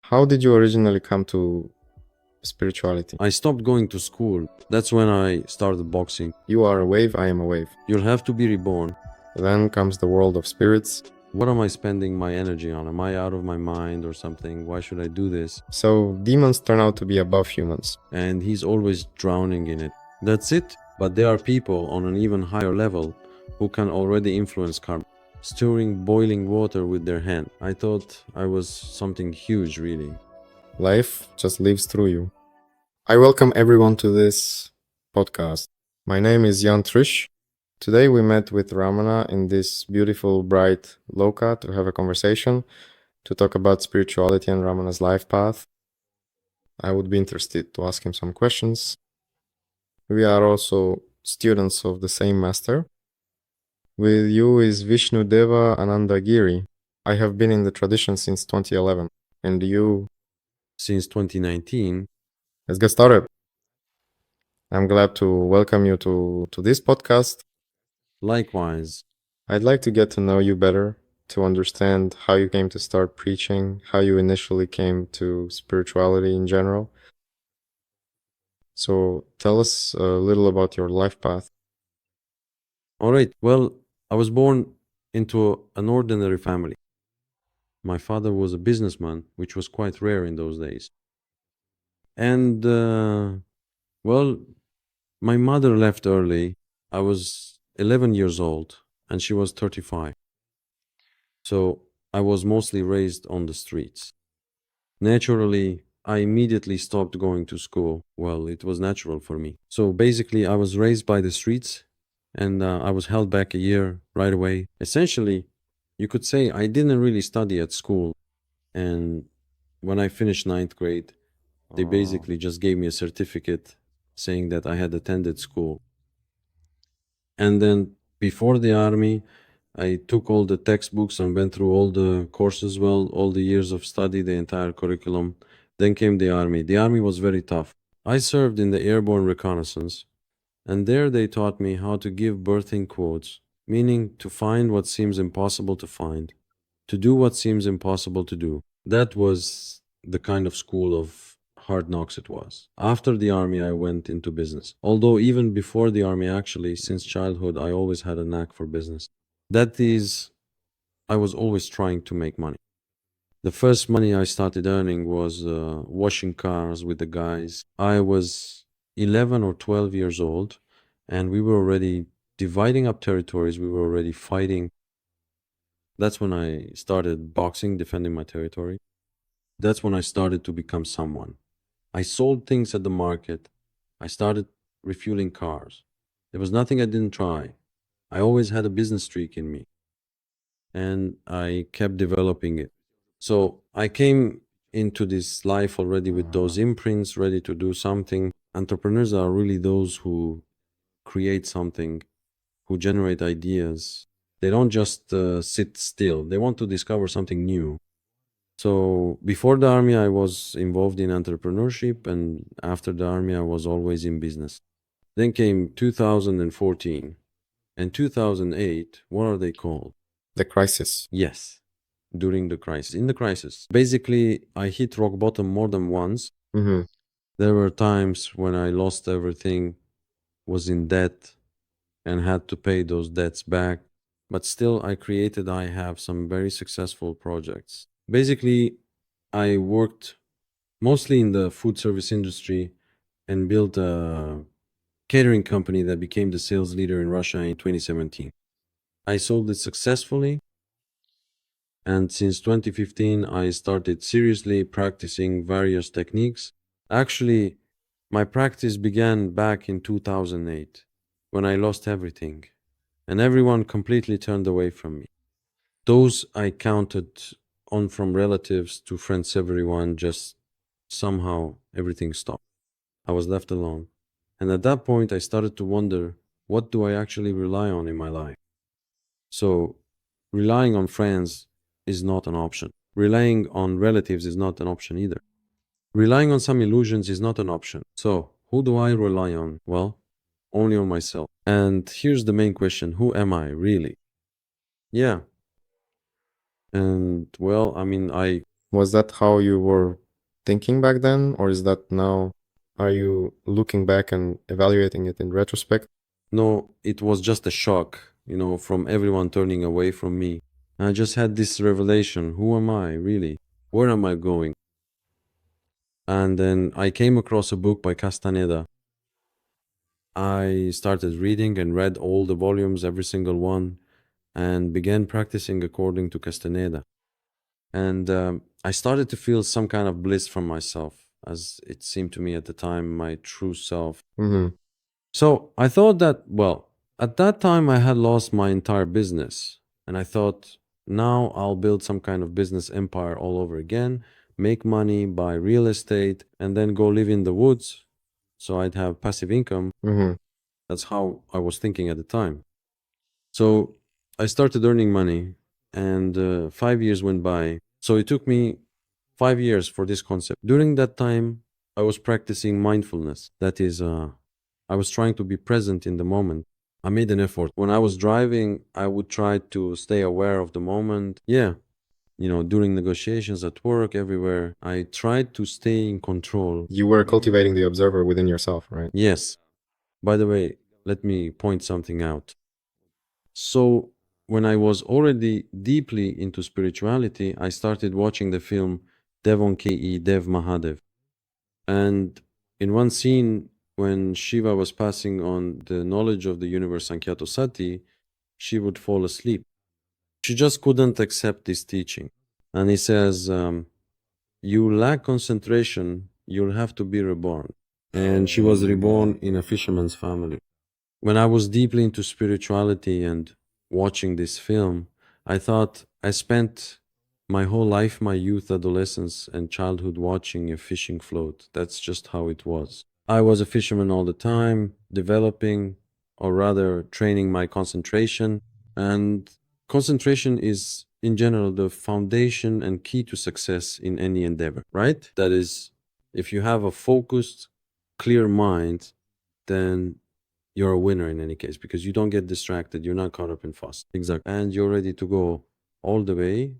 How did you originally come to spirituality? I stopped going to school. That's when I started boxing. You are a wave, I am a wave. You'll have to be reborn. Then comes the world of spirits. What am I spending my energy on? Am I out of my mind or something? Why should I do this? So demons turn out to be above humans. And he's always drowning in it. That's it. But there are people on an even higher level who can already influence karma, stirring boiling water with their hand. I thought I was something huge, really. Life just lives through you. I welcome everyone to this podcast. My name is Trish. Today we met with Ramana in this beautiful, bright loka to have a conversation, to talk about spirituality and Ramana's life path. I would be interested to ask him some questions. We are also students of the same master. With you is Vishnu Deva Anandagiri. I have been in the tradition since 2011. And you? Since 2019. Let's get started. I'm glad to welcome you to this podcast. Likewise. I'd like to get to know you better, to understand how you came to start preaching, how you initially came to spirituality in general. So tell us a little about your life path. All right. Well, I was born into an ordinary family. My father was a businessman, which was quite rare in those days. And, well, my mother left early. I was 11 years old and she was 35. So I was mostly raised on the streets. Naturally, I immediately stopped going to school. Well, it was natural for me. So basically, I was raised by the streets and I was held back a year right away. Essentially, you could say I didn't really study at school. And when I finished ninth grade, they basically just gave me a certificate saying that I had attended school. And then before the army, I took all the textbooks and went through all the courses, well, all the years of study, the entire curriculum. Then came the army. The army was very tough. I served in the airborne reconnaissance, and there they taught me how to give birth in quotes, meaning to find what seems impossible to find, to do what seems impossible to do. That was the kind of school of hard knocks it was. After the army, I went into business. Although even before the army, actually, since childhood, I always had a knack for business. That is, I was always trying to make money. The first money I started earning was washing cars with the guys. I was 11 or 12 years old, and we were already dividing up territories. We were already fighting. That's when I started boxing, defending my territory. That's when I started to become someone. I sold things at the market. I started refueling cars. There was nothing I didn't try. I always had a business streak in me, and I kept developing it. So I came into this life already with those imprints, ready to do something. Entrepreneurs are really those who create something, who generate ideas. They don't just sit still. They want to discover something new. So before the army, I was involved in entrepreneurship, and after the army, I was always in business. Then came 2014 and 2008. What are they called? The crisis. Yes, during the crisis. In the crisis, basically, I hit rock bottom more than once. Mm-hmm. There were times when I lost everything, was in debt, and had to pay those debts back. But still, I have some very successful projects. Basically, I worked mostly in the food service industry and built a catering company that became the sales leader in Russia in 2017. I sold it successfully, and since 2015, I started seriously practicing various techniques. Actually, my practice began back in 2008 when I lost everything and everyone completely turned away from me. Those I counted on from relatives to friends, everyone just somehow everything stopped. I was left alone. And at that point, I started to wonder, what do I actually rely on in my life? So, relying on friends is not an option. Relying on relatives is not an option either. Relying on some illusions is not an option. So, who do I rely on? Well, only on myself. And here's the main question, who am I really? Yeah. And well, I mean, I Was that how you were thinking back then, or is that now? Are you looking back and evaluating it in retrospect? No, it was just a shock, from everyone turning away from me. I just had this revelation. Who am I, really? Where am I going? And then I came across a book by Castaneda. I started reading and read all the volumes, every single one, and began practicing according to Castaneda. And I started to feel some kind of bliss from myself, as it seemed to me at the time, my true self. Mm-hmm. So I thought that, well, at that time I had lost my entire business. And I thought, now I'll build some kind of business empire all over again, make money, buy real estate, and then go live in the woods. So I'd have passive income. Mm-hmm. That's how I was thinking at the time. So I started earning money, and 5 years went by. So it took me 5 years for this concept. During that time, I was practicing mindfulness. That is, I was trying to be present in the moment. I made an effort. When I was driving, I would try to stay aware of the moment. Yeah, during negotiations at work, everywhere, I tried to stay in control. You were cultivating the observer within yourself, right? Yes. By the way, let me point something out. So, when I was already deeply into spirituality, I started watching the film Devon Ke Dev Mahadev. And in one scene, when Shiva was passing on the knowledge of the universe Sankyato Sati, she would fall asleep. She just couldn't accept this teaching. And he says, you lack concentration, you'll have to be reborn. And she was reborn in a fisherman's family. When I was deeply into spirituality and watching this film, I thought I spent my whole life, my youth, adolescence, and childhood watching a fishing float. That's just how it was. I was a fisherman all the time, developing, or rather training my concentration. And concentration is, in general, the foundation and key to success in any endeavor, right? That is, if you have a focused, clear mind, then you're a winner in any case because you don't get distracted. You're not caught up in fuss. Exactly. And you're ready to go all the way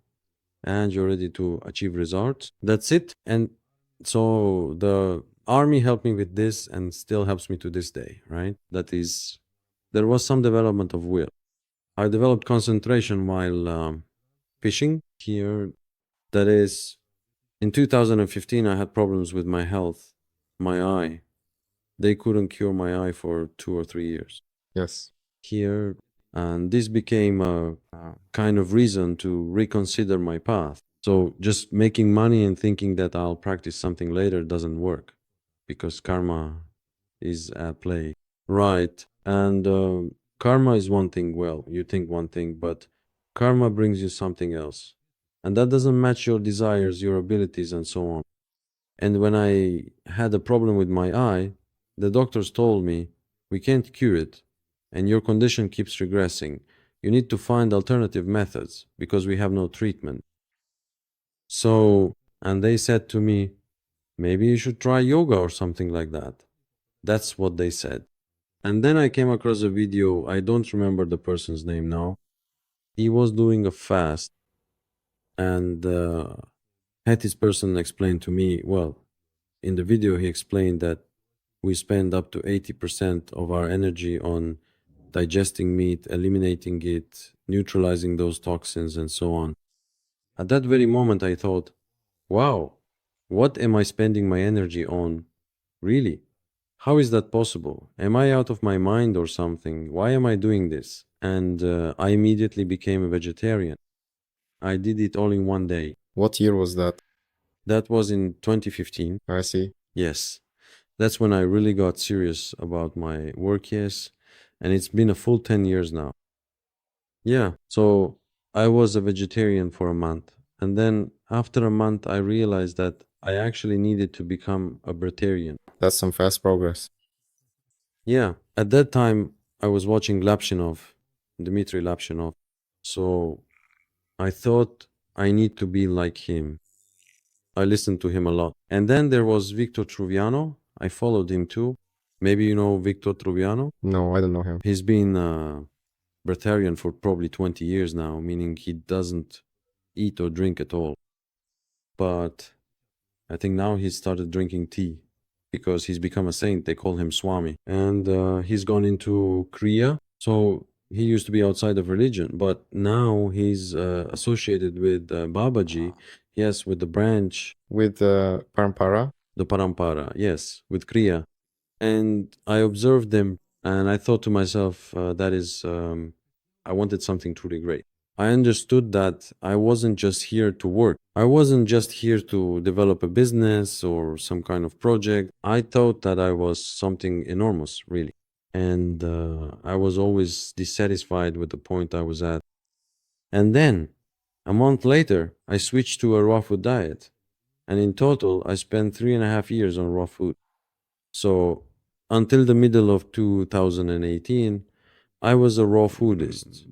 and you're ready to achieve results. That's it. And so the army helped me with this and still helps me to this day, right? That is, there was some development of will. I developed concentration while fishing here. That is, in 2015, I had problems with my health, my eye. They couldn't cure my eye for 2 or 3 years. Yes. Here, and this became a kind of reason to reconsider my path. So just making money and thinking that I'll practice something later doesn't work because karma is at play. Right. And karma is one thing. Well, you think one thing, but karma brings you something else. And that doesn't match your desires, your abilities, and so on. And when I had a problem with my eye, the doctors told me, we can't cure it, and your condition keeps regressing. You need to find alternative methods because we have no treatment. So, and they said to me, maybe you should try yoga or something like that. That's what they said. And then I came across a video, I don't remember the person's name now. He was doing a fast and had this person explain to me, well, in the video he explained that we spend up to 80% of our energy on digesting meat, eliminating it, neutralizing those toxins, and so on. At that very moment, I thought, wow, what am I spending my energy on? Really? How is that possible? Am I out of my mind or something? Why am I doing this? And I immediately became a vegetarian. I did it all in one day. What year was that? That was in 2015. I see. Yes. That's when I really got serious about my work, yes. And it's been a full 10 years now. Yeah. So I was a vegetarian for a month. And then after a month, I realized that I actually needed to become a breatharian. That's some fast progress. Yeah. At that time, I was watching Lapshinov, Dmitry Lapshinov. So I thought I need to be like him. I listened to him a lot. And then there was Victor Truviano. I followed him too. Maybe you know Victor Truviano? No, I don't know him. He's been breatharian for probably 20 years now, meaning he doesn't eat or drink at all. but I think now he started drinking tea because he's become a saint. They call him Swami. And he's gone into Kriya. So he used to be outside of religion, but now he's associated with Babaji. Yes, with the branch. With Parampara? The Parampara, yes, with Kriya. And I observed them and I thought to myself, I wanted something truly great. I understood that I wasn't just here to work. I wasn't just here to develop a business or some kind of project. I thought that I was something enormous, really. And I was always dissatisfied with the point I was at. And then, a month later, I switched to a raw food diet. And in total, I spent 3.5 years on raw food. So, until the middle of 2018, I was a raw foodist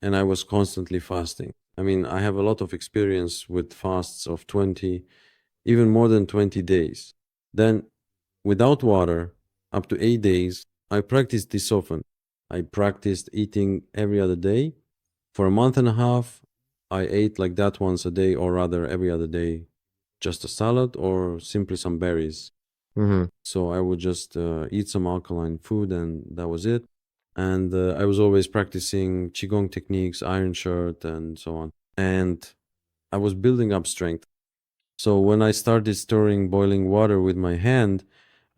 and I was constantly fasting. I mean, I have a lot of experience with fasts of 20, even more than 20 days. Then, without water, up to 8 days, I practiced this often. I practiced eating every other day. For a month and a half, I ate like that once a day, or rather every other day, just a salad or simply some berries. Mm-hmm. So I would just eat some alkaline food and that was it. And I was always practicing Qigong techniques, iron shirt, and so on. And I was building up strength. So when I started stirring boiling water with my hand,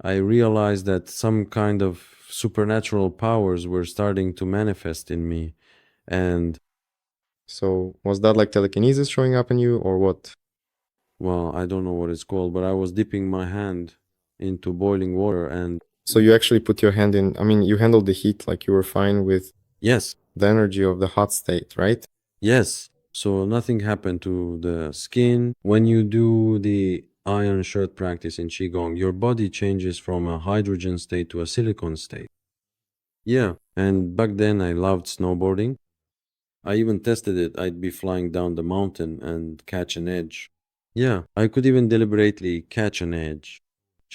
I realized that some kind of supernatural powers were starting to manifest in me. And So was that like telekinesis showing up in you or what? well, I don't know what it's called, but I was dipping my hand into boiling water and So you actually put your hand in, I mean, you handled the heat like you were fine with yes, the energy of the hot state, right? yes. So nothing happened to the skin. When you do the iron shirt practice in Qigong, your body changes from a hydrogen state to a silicon state. Yeah. And back then I loved snowboarding. I even tested it. I'd be flying down the mountain and catch an edge. Yeah. I could even deliberately catch an edge.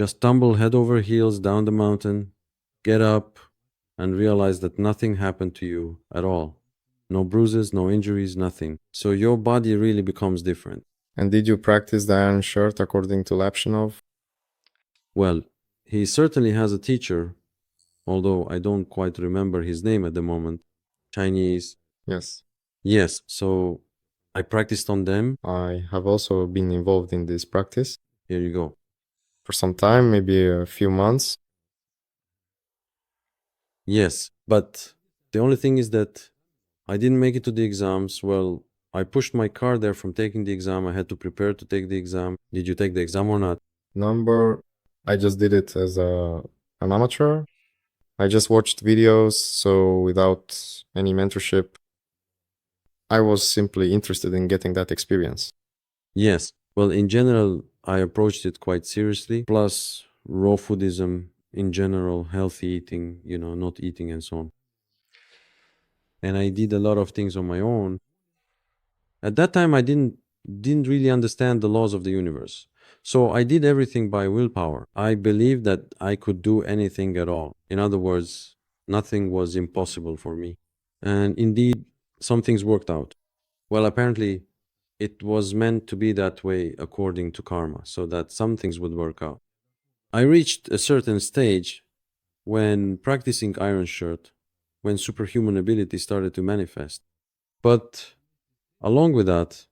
Just tumble head over heels down the mountain, get up, and realize that nothing happened to you at all. No bruises, no injuries, nothing. So your body really becomes different. And did you practice the iron shirt according to Lapshinov? Well, he certainly has a teacher, although I don't quite remember his name at the moment. Chinese. Yes. Yes, so I practiced on them. I have also been involved in this practice Here you go. for some time, maybe a few months. Yes, but the only thing is that I didn't make it to the exams. Well, I pushed my car there from taking the exam. I had to prepare to take the exam. Did you take the exam or not? Number, I just did it as an amateur. I just watched videos, so without any mentorship, I was simply interested in getting that experience. Yes. Well, in general, I approached it quite seriously. Plus, raw foodism in general, healthy eating, not eating and so on. And I did a lot of things on my own. At that time, I didn't really understand the laws of the universe. So I did everything by willpower. I believed that I could do anything at all. In other words, nothing was impossible for me. And indeed, some things worked out. Well, apparently, it was meant to be that way according to karma, so that some things would work out. I reached a certain stage when practicing Iron Shirt, when superhuman ability started to manifest. But along with that,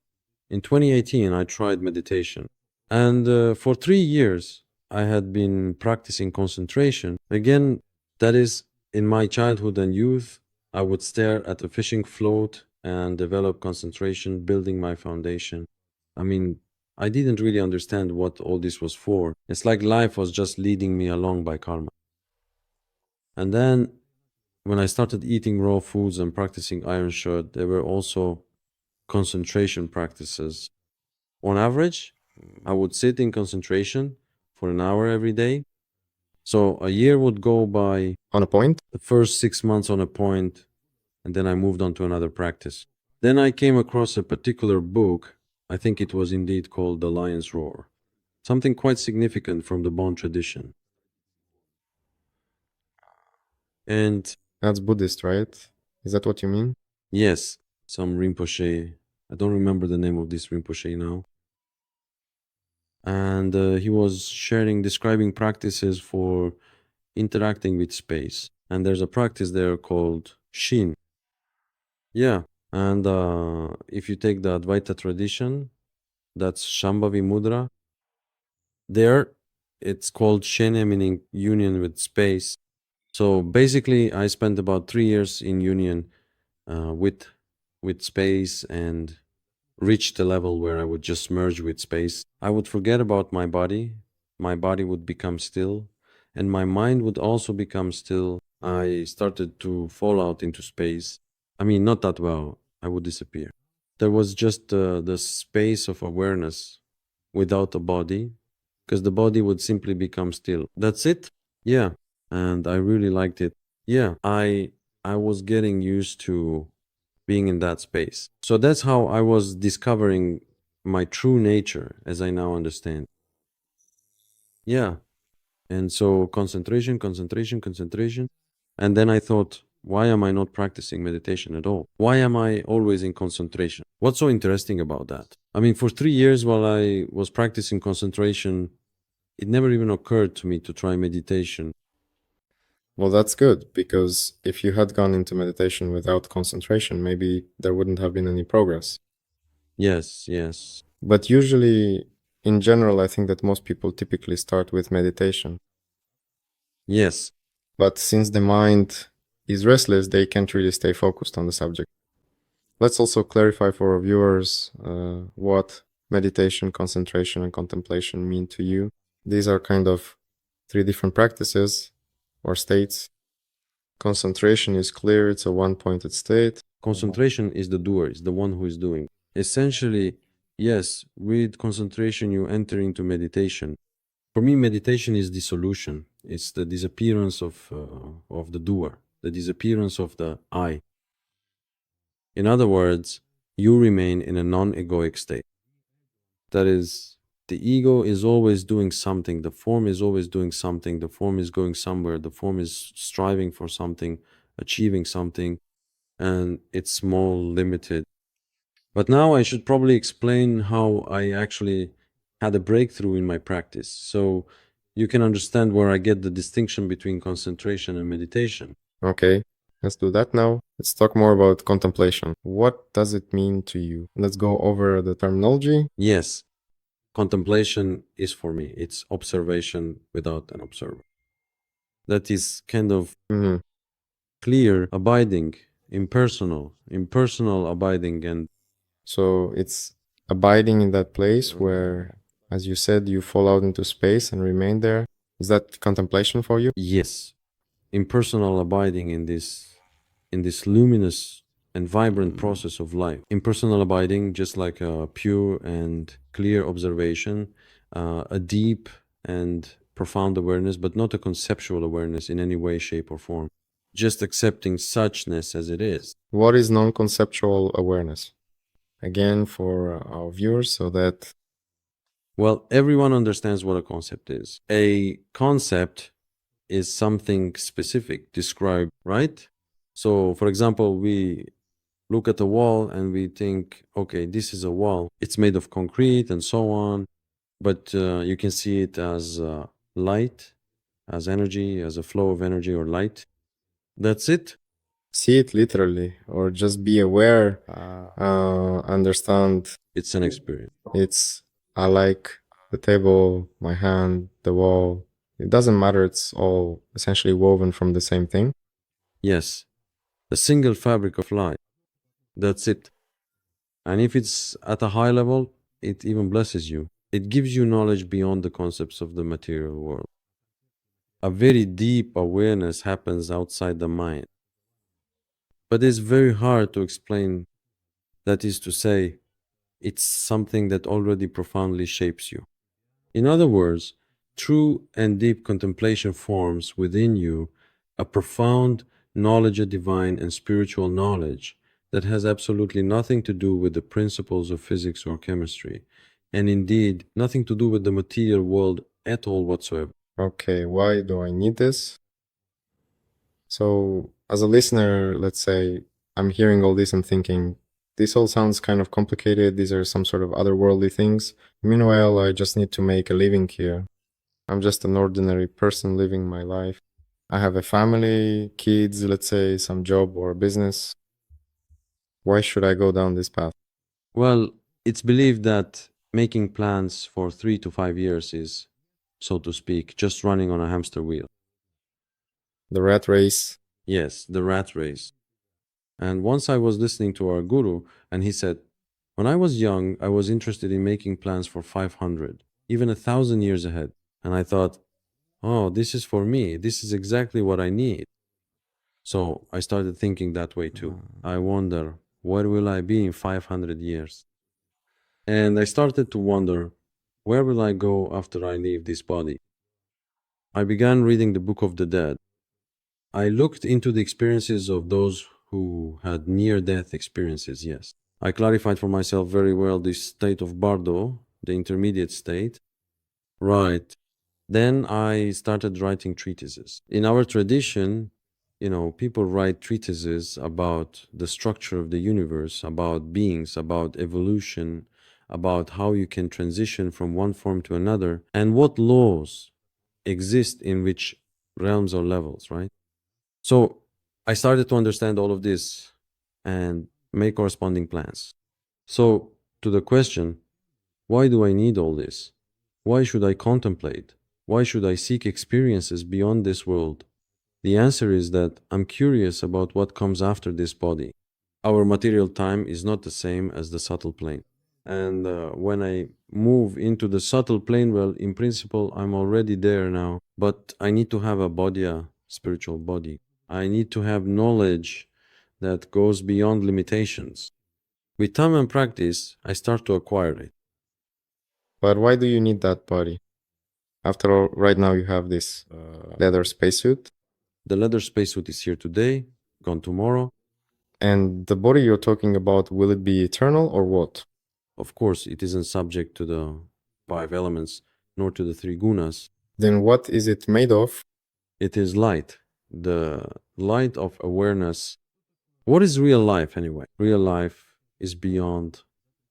in 2018, I tried meditation. And for 3 years, I had been practicing concentration. Again, that is, in my childhood and youth, I would stare at a fishing float and develop concentration, building my foundation. I mean, I didn't really understand what all this was for. It's like life was just leading me along by karma. And then, when I started eating raw foods and practicing Iron Shirt, there were also concentration practices. On average, I would sit in concentration for an hour every day. So a year would go by, On a point? the first 6 months on a point, and then I moved on to another practice. Then I came across a particular book. I think it was indeed called The Lion's Roar, something quite significant from the Bon tradition. And That's Buddhist, right? Is that what you mean? yes, some Rinpoche, I don't remember the name of this Rinpoche now. and he was describing practices for interacting with space. And there's a practice there called Shin. Yeah. And if you take the Advaita tradition, that's Shambhavi Mudra. There, it's called Shene, meaning union with space. So basically, I spent about 3 years in union with space and reached a level where I would just merge with space. I would forget about my body would become still, and my mind would also become still. I started to fall out into space. I mean, not that well, I would disappear. There was just the space of awareness without a body, because the body would simply become still. That's it. Yeah, and I really liked it. Yeah, I was getting used to being in that space. So that's how I was discovering my true nature as I now understand. Yeah. And so concentration, concentration, concentration. And then I thought, why am I not practicing meditation at all? Why am I always in concentration? What's so interesting about that? I mean, for 3 years while I was practicing concentration, it never even occurred to me to try meditation. Well, that's good, because if you had gone into meditation without concentration, maybe there wouldn't have been any progress. Yes, yes. But usually, in general, I think that most people typically start with meditation. Yes. But since the mind is restless, they can't really stay focused on the subject. Let's also clarify for our viewers what meditation, concentration, and contemplation mean to you. These are kind of three different practices or states. Concentration is clear, it's a one-pointed state. Concentration is the doer, is the one who is doing. Essentially, yes, with concentration, you enter into meditation. For me, meditation is dissolution. It's the disappearance of the doer, the disappearance of the I. In other words, you remain in a non-egoic state. That is, the ego is always doing something. The form is always doing something. The form is going somewhere. The form is striving for something, achieving something, and it's small, limited. But now I should probably explain how I actually had a breakthrough in my practice, so you can understand where I get the distinction between concentration and meditation. Okay, let's do that now. Let's talk more about contemplation. What does it mean to you? Let's go over the terminology. Yes, contemplation is for me, it's observation without an observer. That is kind of clear, abiding, impersonal abiding. And So it's abiding in that place where, as you said, you fall out into space and remain there. Is that contemplation for you? yes, impersonal abiding in this luminous and vibrant process of life. Impersonal abiding, just like a pure and clear observation, a deep and profound awareness, but not a conceptual awareness in any way, shape, or form. Just accepting suchness as it is. What is non-conceptual awareness? Again, for our viewers, so that... Well, everyone understands what a concept is. A concept is something specific, described, right? So, for example, we look at a wall and we think, okay, this is a wall. It's made of concrete and so on, but you can see it as light, as energy, as a flow of energy or light. That's it. See it literally, or just be aware, understand. It's an experience. It's, I like the table, my hand, the wall. It doesn't matter, it's all essentially woven from the same thing. Yes, a single fabric of light. That's it. And if it's at a high level, it even blesses you. It gives you knowledge beyond the concepts of the material world. A very deep awareness happens outside the mind. But it's very hard to explain. That is to say, it's something that already profoundly shapes you. In other words, true and deep contemplation forms within you a profound knowledge of divine and spiritual knowledge that has absolutely nothing to do with the principles of physics or chemistry, and indeed nothing to do with the material world at all whatsoever. Okay, why do I need this? So, as a listener, let's say I'm hearing all this and thinking, This all sounds kind of complicated. These are some sort of otherworldly things. Meanwhile, I just need to make a living here. I'm just an ordinary person living my life. I have a family, kids, let's say, some job or business. Why should I go down this path? Well, it's believed that making plans for 3 to 5 years is, so to speak, just running on a hamster wheel. The rat race. Yes, the rat race. And once I was listening to our guru, and he said, when I was young, I was interested in making plans for 500, even 1,000 years ahead. And I thought, oh, this is for me. This is exactly what I need. So I started thinking that way too. I wonder, where will I be in 500 years? And I started to wonder, where will I go after I leave this body? I began reading the Book of the Dead. I looked into the experiences of those who had near death experiences, yes. I clarified for myself very well the state of Bardo, the intermediate state. Right. Then I started writing treatises. In our tradition, people write treatises about the structure of the universe, about beings, about evolution, about how you can transition from one form to another, and what laws exist in which realms or levels, right? So I started to understand all of this and make corresponding plans. So, to the question, why do I need all this? Why should I contemplate? Why should I seek experiences beyond this world? The answer is that I'm curious about what comes after this body. Our material time is not the same as the subtle plane. And when I move into the subtle plane, well, in principle, I'm already there now. But I need to have a body, a spiritual body. I need to have knowledge that goes beyond limitations. With time and practice, I start to acquire it. But why do you need that body? After all, right now you have this leather spacesuit. The leather spacesuit is here today, gone tomorrow. And the body you're talking about, will it be eternal or what? Of course, it isn't subject to the 5 elements, nor to the 3 gunas. Then what is it made of? It is light, the light of awareness. What is real life anyway? Real life is beyond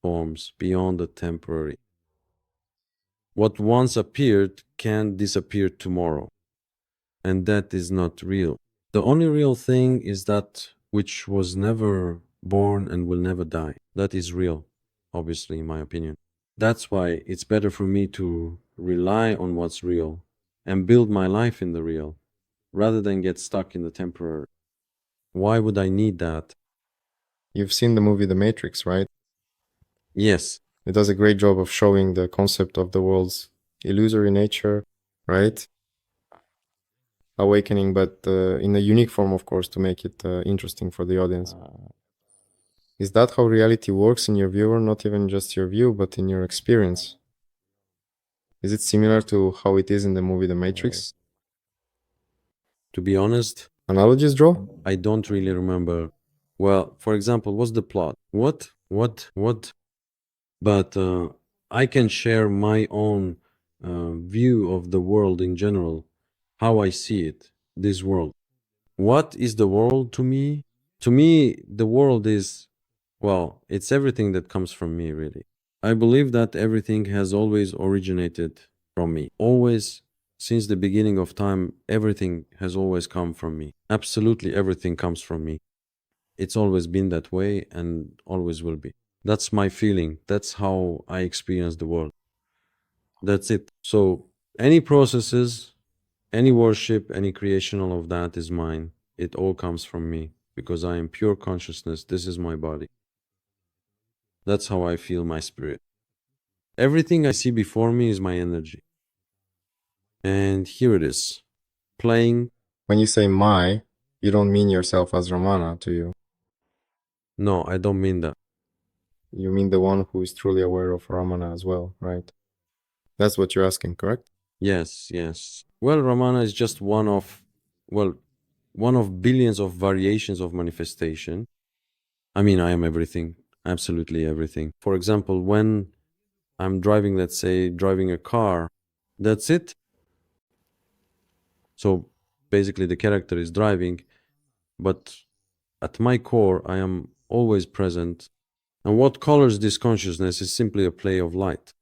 forms, beyond the temporary. What once appeared can disappear tomorrow, and that is not real. The only real thing is that which was never born and will never die. That is real, obviously, in my opinion. That's why it's better for me to rely on what's real and build my life in the real rather than get stuck in the temporary. Why would I need that? You've seen the movie The Matrix, right? Yes, It does a great job of showing the concept of the world's illusory nature, right? Awakening, but in a unique form, of course, to make it interesting for the audience. Is that how reality works in your viewer? Not even just your view, but in your experience? Is it similar to how it is in the movie The Matrix? to be honest, Analogies draw? I don't really remember. Well, for example, what's the plot? What? But I can share my own view of the world in general, how I see it, this world. What is the world to me? To me, the world is, well, it's everything that comes from me, really. I believe that everything has always originated from me. Always, since the beginning of time, everything has always come from me. Absolutely everything comes from me. It's always been that way and always will be. That's my feeling. That's how I experience the world. That's it. So, any processes, any worship, any creation, all of that is mine. It all comes from me because I am pure consciousness. This is my body. That's how I feel my spirit. Everything I see before me is my energy. And here it is, playing. When you say my, you don't mean yourself as Ramana, do you? No, I don't mean that. You mean the one who is truly aware of Ramana as well, right? That's what you're asking, correct? Yes, yes. Well, Ramana is just well, one of billions of variations of manifestation. I mean, I am everything, absolutely everything. For example, when I'm driving, let's say, driving a car, that's it. So basically, the character is driving, but at my core, I am always present. And what colors this consciousness is simply a play of light.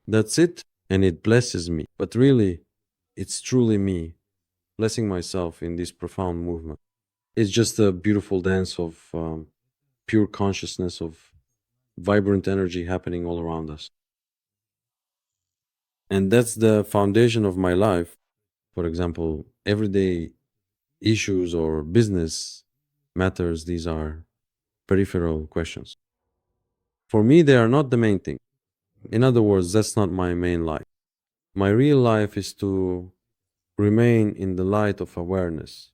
That's it, and it blesses me. But really, it's truly me blessing myself in this profound movement. It's just a beautiful dance of pure consciousness, of vibrant energy happening all around us. And that's the foundation of my life. For example, everyday issues or business matters, these are peripheral questions. For me, they are not the main thing. In other words, that's not my main life. My real life is to remain in the light of awareness,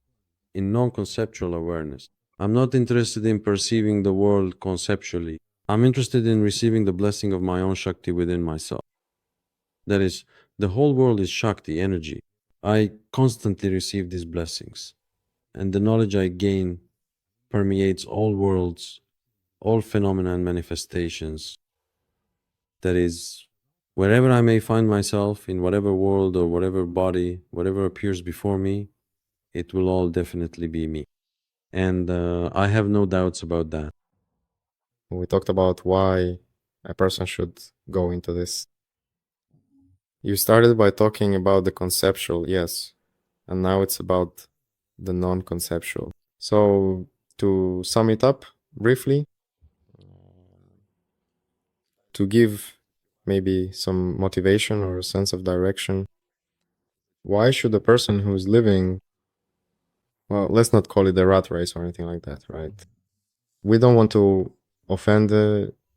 in non conceptual awareness. I'm not interested in perceiving the world conceptually. I'm interested in receiving the blessing of my own Shakti within myself. That is, the whole world is Shakti, energy. I constantly receive these blessings, and the knowledge I gain permeates all worlds, all phenomena and manifestations. That is, wherever I may find myself, in whatever world or whatever body, whatever appears before me, it will all definitely be me. And I have no doubts about that. We talked about why a person should go into this. You started by talking about the conceptual, yes, and now it's about the non-conceptual. So, to sum it up briefly, to give maybe some motivation or a sense of direction, why should a person who's living, well, let's not call it a rat race or anything like that, right? We don't want to offend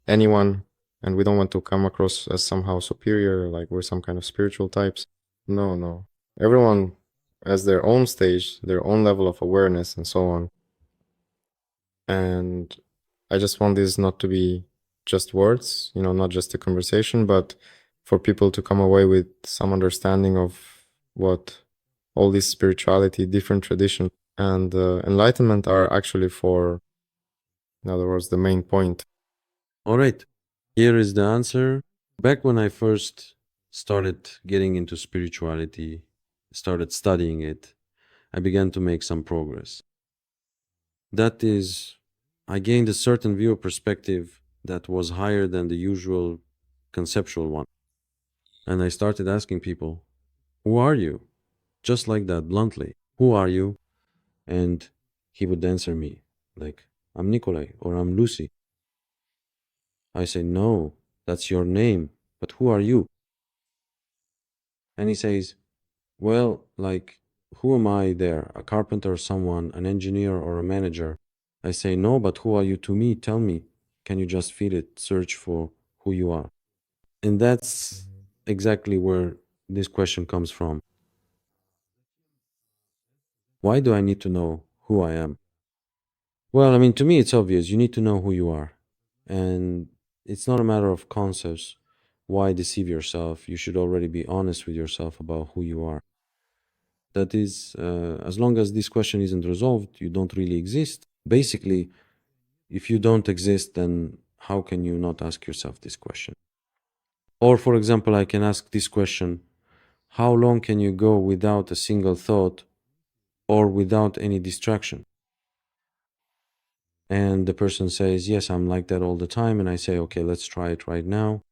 anyone, and we don't want to come across as somehow superior, like we're some kind of spiritual types. No, no. Everyone has their own stage, their own level of awareness, and so on. And I just want this not to be just words, not just a conversation, but for people to come away with some understanding of what all this spirituality, different traditions, and enlightenment are actually for, in other words, the main point. All right, here is the answer. Back when I first started getting into spirituality, started studying it, I began to make some progress. That is, I gained a certain view of perspective that was higher than the usual conceptual one. And I started asking people, who are you? Just like that, bluntly. Who are you? And he would answer me, like, I'm Nikolai or I'm Lucy. I say, no, that's your name, but who are you? And he says, well, like, who am I there? A carpenter, someone, an engineer, or a manager? I say, no, but who are you to me? Tell me. Can you just feel it? Search for who you are. And that's exactly where this question comes from. Why do I need to know who I am? Well, I mean, to me, it's obvious. You need to know who you are. And it's not a matter of concepts. Why deceive yourself? You should already be honest with yourself about who you are. That is, as long as this question isn't resolved, you don't really exist. Basically, if you don't exist, then how can you not ask yourself this question? Or, for example, I can ask this question: how long can you go without a single thought or without any distraction? And the person says, yes, I'm like that all the time. And I say, okay, let's try it right now.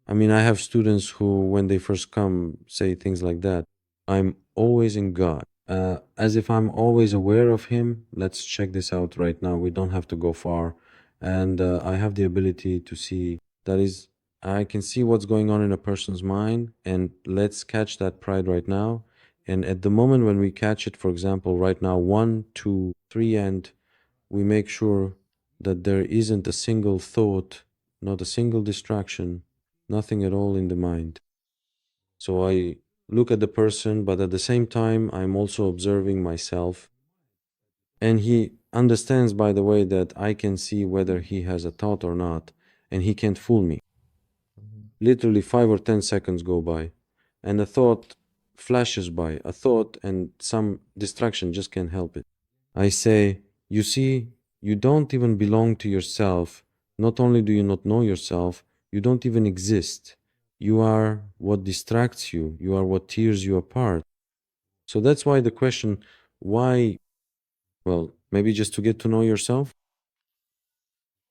I mean, I have students who, when they first come, say things like that. I'm always in God, as if I'm always aware of Him. Let's check this out right now. We don't have to go far. And I have the ability to see, that is, I can see what's going on in a person's mind. And let's catch that pride right now. And at the moment when we catch it, for example, right now, 1, 2, 3, and we make sure that there isn't a single thought, not a single distraction, nothing at all in the mind. So I look at the person, but at the same time, I'm also observing myself. And he understands, by the way, that I can see whether he has a thought or not, and he can't fool me. Literally 5 or 10 seconds go by, and a thought flashes by, a thought and some distraction just can't help it. I say, you see, you don't even belong to yourself. Not only do you not know yourself, you don't even exist. You are what distracts you, you are what tears you apart. So that's why the question, why, well, Maybe just to get to know yourself?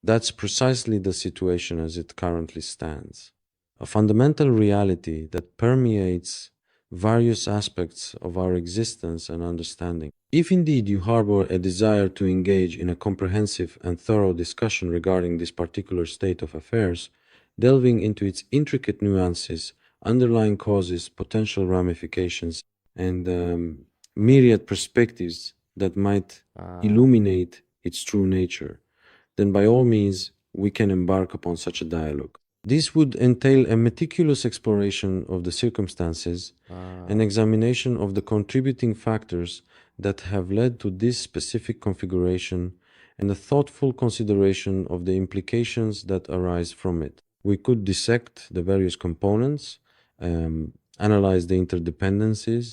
That's precisely the situation as it currently stands. A fundamental reality that permeates various aspects of our existence and understanding. If indeed you harbor a desire to engage in a comprehensive and thorough discussion regarding this particular state of affairs, delving into its intricate nuances, underlying causes, potential ramifications, and myriad perspectives that might illuminate its true nature, then by all means we can embark upon such a dialogue. This would entail a meticulous exploration of the circumstances, an examination of the contributing factors that have led to this specific configuration, and a thoughtful consideration of the implications that arise from it. We could dissect the various components, analyze the interdependencies,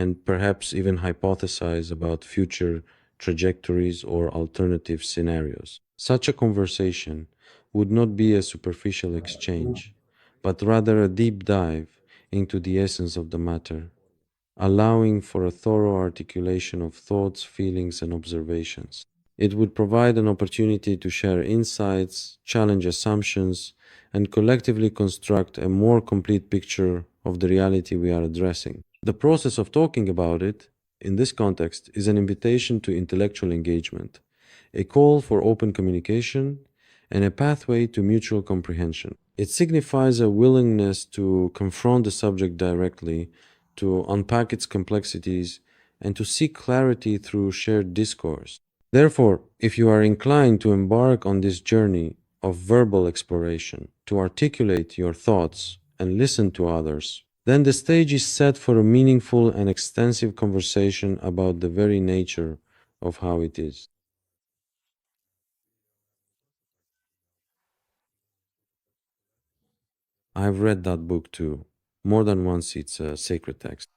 and perhaps even hypothesize about future trajectories or alternative scenarios. Such a conversation would not be a superficial exchange, but rather a deep dive into the essence of the matter, allowing for a thorough articulation of thoughts, feelings, and observations. It would provide an opportunity to share insights, challenge assumptions, and collectively construct a more complete picture of the reality we are addressing. The process of talking about it, in this context, is an invitation to intellectual engagement, a call for open communication, and a pathway to mutual comprehension. It signifies a willingness to confront the subject directly, to unpack its complexities, and to seek clarity through shared discourse. Therefore, if you are inclined to embark on this journey of verbal exploration, to articulate your thoughts and listen to others, then the stage is set for a meaningful and extensive conversation about the very nature of how it is. I've read that book too. More than once, it's a sacred text.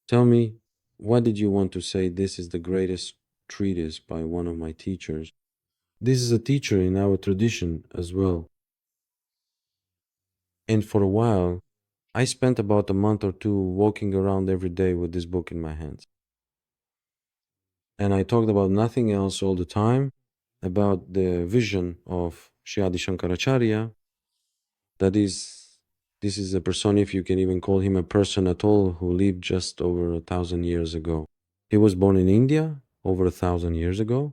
Tell me, what did you want to say? This is the greatest treatise by one of my teachers. This is a teacher in our tradition as well. And for a while, I spent about a month or two walking around every day with this book in my hands. And I talked about nothing else all the time, about the vision of Sri Shankaracharya. That is, this is a person, if you can even call him a person at all, who lived just over 1,000 years ago. He was born in India over 1,000 years ago.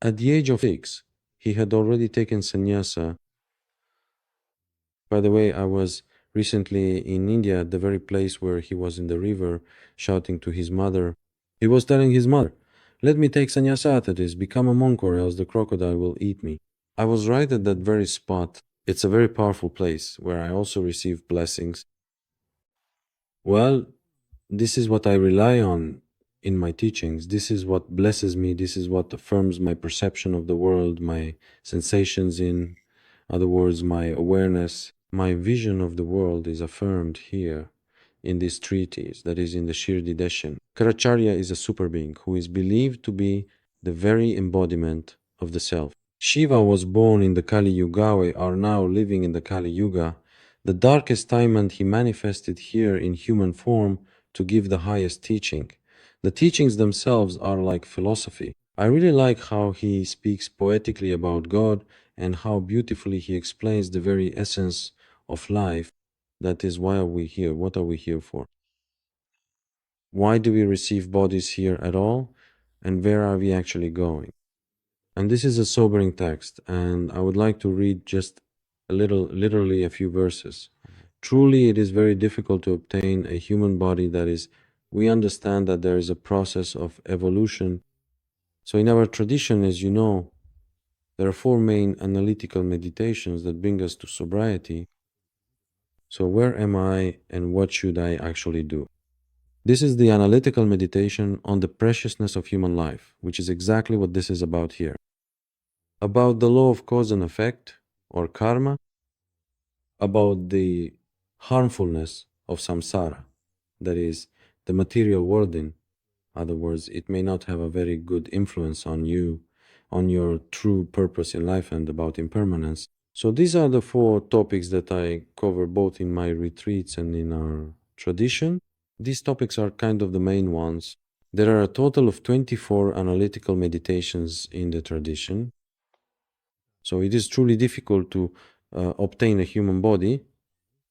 At the age of 6, he had already taken sannyasa. By the way, I was recently in India at the very place where he was in the river shouting to his mother. He was telling his mother, "Let me take sannyasa after this, become a monk, or else the crocodile will eat me." I was right at that very spot. It's a very powerful place where I also received blessings. Well, this is what I rely on in my teachings. This is what blesses me. This is what affirms my perception of the world, my sensations, in other words, my awareness. My vision of the world is affirmed here in this treatise, that is in the Shirdi Deshan. Karacharya is a super being who is believed to be the very embodiment of the self. Shiva was born in the Kali Yuga. We are now living in the Kali Yuga, the darkest time, and he manifested here in human form to give the highest teaching. The teachings themselves are like philosophy. I really like how he speaks poetically about God and how beautifully he explains the very essence of life. That is, why are we here? What are we here for? Why do we receive bodies here at all? And where are we actually going? And this is a sobering text, and I would like to read just a little, literally a few verses. Truly, it is very difficult to obtain a human body that is, we understand that there is a process of evolution. So, in our tradition, as you know, there are four main analytical meditations that bring us to sobriety. So, where am I and what should I actually do? This is the analytical meditation on the preciousness of human life, which is exactly what this is about here. About the law of cause and effect, or karma, about the harmfulness of samsara, that is, the material world. In other words, it may not have a very good influence on you, on your true purpose in life, and about impermanence. So these are the four topics that I cover both in my retreats and in our tradition. These topics are kind of the main ones. There are a total of 24 analytical meditations in the tradition. So it is truly difficult to obtain a human body,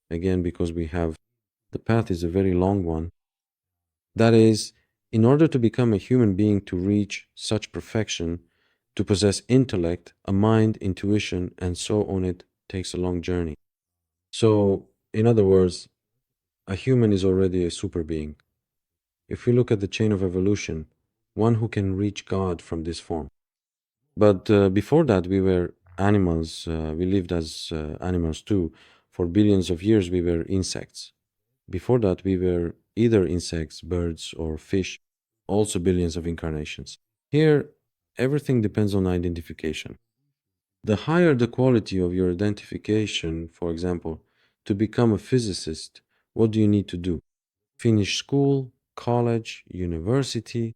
again, because the path is a very long one. That is, in order to become a human being, to reach such perfection, to possess intellect, a mind, intuition, and so on, it takes a long journey. So, in other words, a human is already a super being. If we look at the chain of evolution, one who can reach God from this form. But before that, we were animals. We lived as animals too. For billions of years, we were insects. Before that, we were either insects, birds, or fish, also billions of incarnations. Here, everything depends on identification. The higher the quality of your identification, for example, to become a physicist, what do you need to do? Finish school, college, university.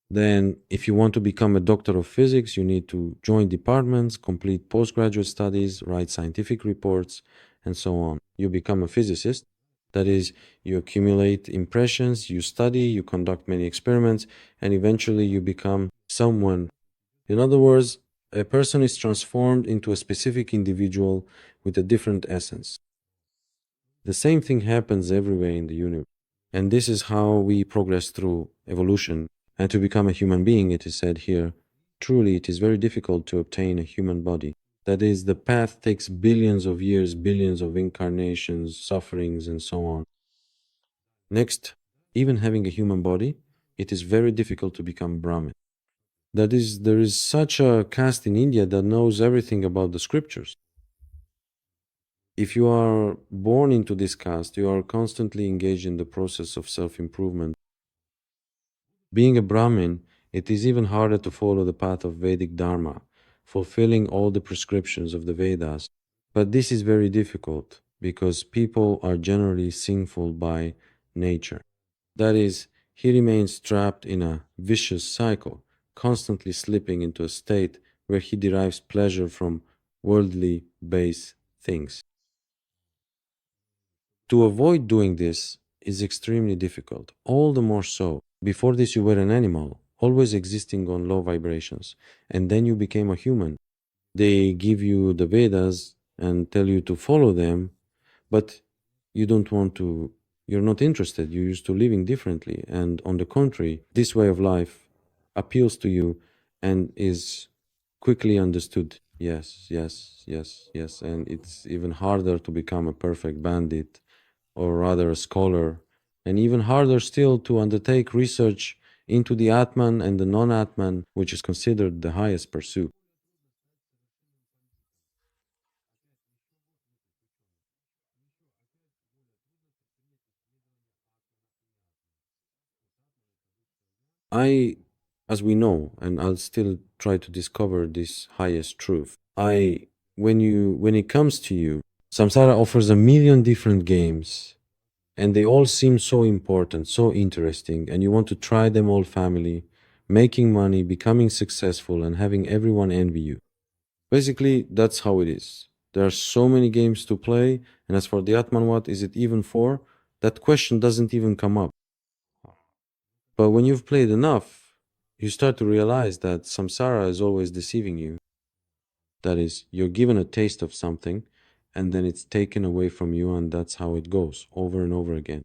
Then, if you want to become a doctor of physics, you need to join departments, complete postgraduate studies, write scientific reports, and so on. You become a physicist. That is, you accumulate impressions, you study, you conduct many experiments, and eventually you become someone. In other words, a person is transformed into a specific individual with a different essence. The same thing happens everywhere in the universe. And this is how we progress through evolution. And to become a human being, it is said here, truly it is very difficult to obtain a human body. That is, the path takes billions of years, billions of incarnations, sufferings, and so on. Next, even having a human body, it is very difficult to become Brahmin. That is, there is such a caste in India that knows everything about the scriptures. If you are born into this caste, you are constantly engaged in the process of self improvement. Being a Brahmin, it is even harder to follow the path of Vedic Dharma, fulfilling all the prescriptions of the Vedas. But this is very difficult because people are generally sinful by nature. That is, he remains trapped in a vicious cycle, constantly slipping into a state where he derives pleasure from worldly base things. To avoid doing this is extremely difficult, all the more so. Before this, you were an animal, always existing on low vibrations, and then you became a human. They give you the Vedas and tell you to follow them, but you don't want to, you're not interested. You're used to living differently. And on the contrary, this way of life appeals to you and is quickly understood. Yes, yes, yes, yes. And it's even harder to become a perfect bandit or rather a scholar, and even harder still to undertake research into the Atman and the non Atman, which is considered the highest pursuit. I, as we know, and I'll still try to discover this highest truth. When it comes to you, Samsara offers a million different games, and they all seem so important, so interesting, and you want to try them all, family, making money, becoming successful, and having everyone envy you. Basically, that's how it is. There are so many games to play, and as for the Atman, what is it even for? That question doesn't even come up. But when you've played enough, you start to realize that samsara is always deceiving you. That is, you're given a taste of something, and then it's taken away from you, and that's how it goes over and over again.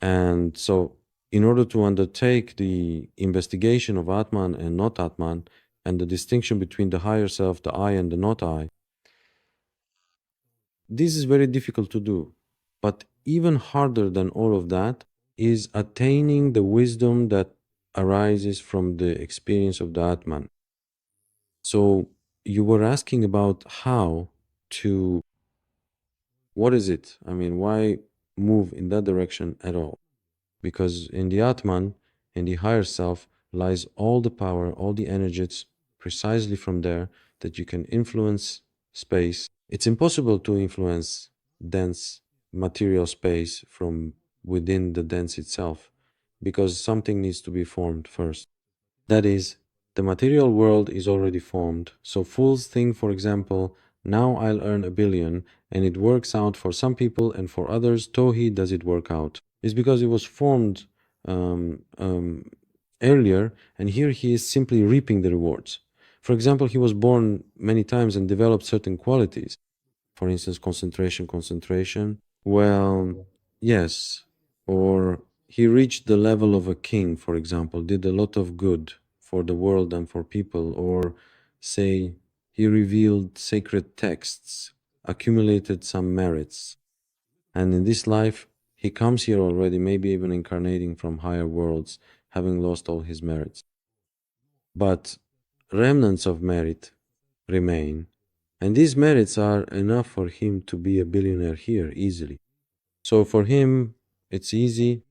And so, in order to undertake the investigation of Atman and not Atman, and the distinction between the higher self, the I, and the not I, this is very difficult to do. But even harder than all of that is attaining the wisdom that arises from the experience of the Atman. So you were asking about how to, what is it? I mean, why move in that direction at all? Because in the Atman, in the higher self, lies all the power, all the energies precisely from there that you can influence space. It's impossible to influence dense material space from within the dense itself because something needs to be formed first. That is, the material world is already formed. So Fool's thing, for example, now I'll earn 1 billion, and it works out for some people, and for others, Tohi does it work out. It's because it was formed um, um, earlier, and here he is simply reaping the rewards. For example, he was born many times and developed certain qualities. For instance, concentration. Well, yes. Or he reached the level of a king, for example, did a lot of good for the world and for people. Or say he revealed sacred texts, accumulated some merits. And in this life, he comes here already, maybe even incarnating from higher worlds, having lost all his merits. But remnants of merit remain, and these merits are enough for him to be a billionaire here easily. So for him, it's easy.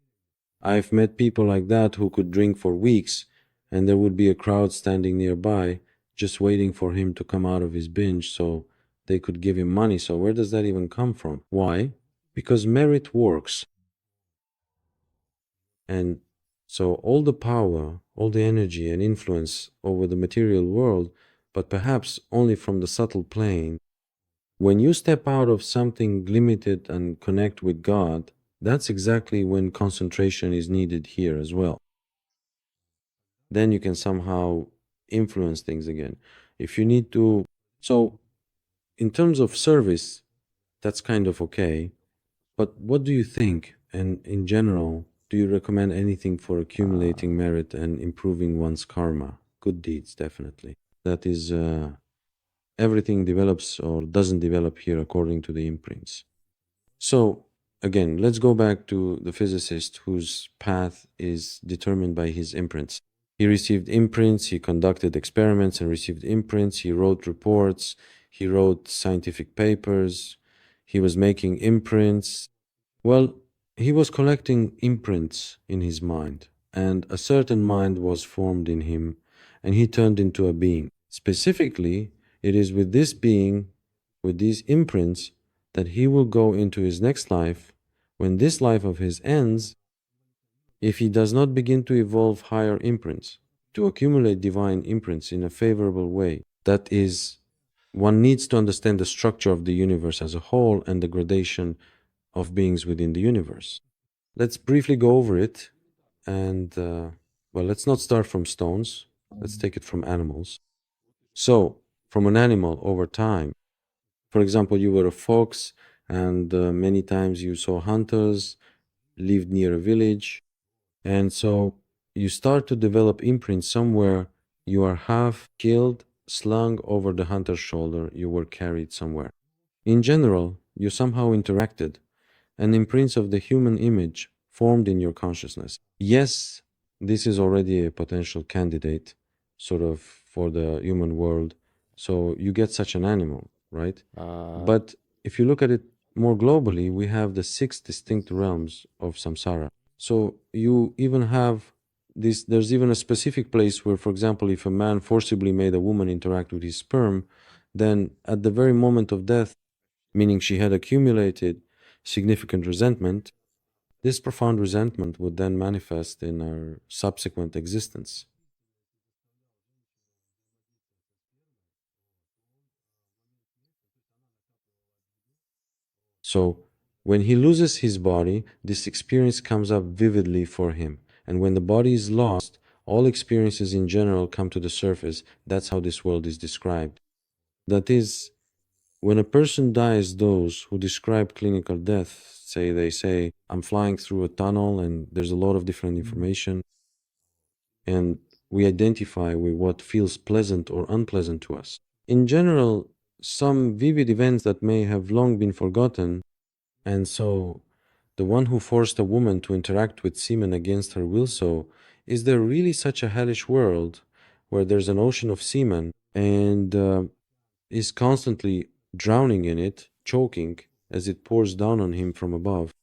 I've met people like that who could drink for weeks, and there would be a crowd standing nearby just waiting for him to come out of his binge so they could give him money. So where does that even come from? Why? Because merit works. And so all the power, all the energy and influence over the material world, but perhaps only from the subtle plane, when you step out of something limited and connect with God, that's exactly when concentration is needed here as well. Then you can somehow influence things again. If you need to, so in terms of service, that's kind of okay. But what do you think? And in general, do you recommend anything for accumulating merit and improving one's karma? Good deeds, definitely. That is, everything develops or doesn't develop here according to the imprints. So, again, let's go back to the physicist whose path is determined by his imprints. He received imprints, he conducted experiments and received imprints, he wrote reports, he wrote scientific papers, he was making imprints. Well, he was collecting imprints in his mind, and a certain mind was formed in him, and he turned into a being. Specifically, it is with this being, with these imprints, that he will go into his next life. When this life of his ends, if he does not begin to evolve higher imprints, to accumulate divine imprints in a favorable way, that is, one needs to understand the structure of the universe as a whole and the gradation of beings within the universe. Let's briefly go over it. And, well, let's not start from stones. Let's take it from animals. So, from an animal over time, for example, you were a fox, and many times you saw hunters, lived near a village. And so you start to develop imprints somewhere. You are half killed, slung over the hunter's shoulder, you were carried somewhere. In general, you somehow interacted, and imprints of the human image formed in your consciousness. Yes, this is already a potential candidate, sort of, for the human world. So you get such an animal, right? But if you look at it more globally, we have the six distinct realms of samsara. So you even have this, there's even a specific place where, for example, if a man forcibly made a woman interact with his sperm, then at the very moment of death, meaning she had accumulated significant resentment, this profound resentment would then manifest in her subsequent existence. So, when he loses his body, this experience comes up vividly for him. And when the body is lost, all experiences in general come to the surface. That's how this world is described. That is, when a person dies, those who describe clinical death say, they say, I'm flying through a tunnel and there's a lot of different information, and we identify with what feels pleasant or unpleasant to us. In general, some vivid events that may have long been forgotten, and so the one who forced a woman to interact with semen against her will, so is there really such a hellish world where there's an ocean of semen and is constantly drowning in it, choking as it pours down on him from above?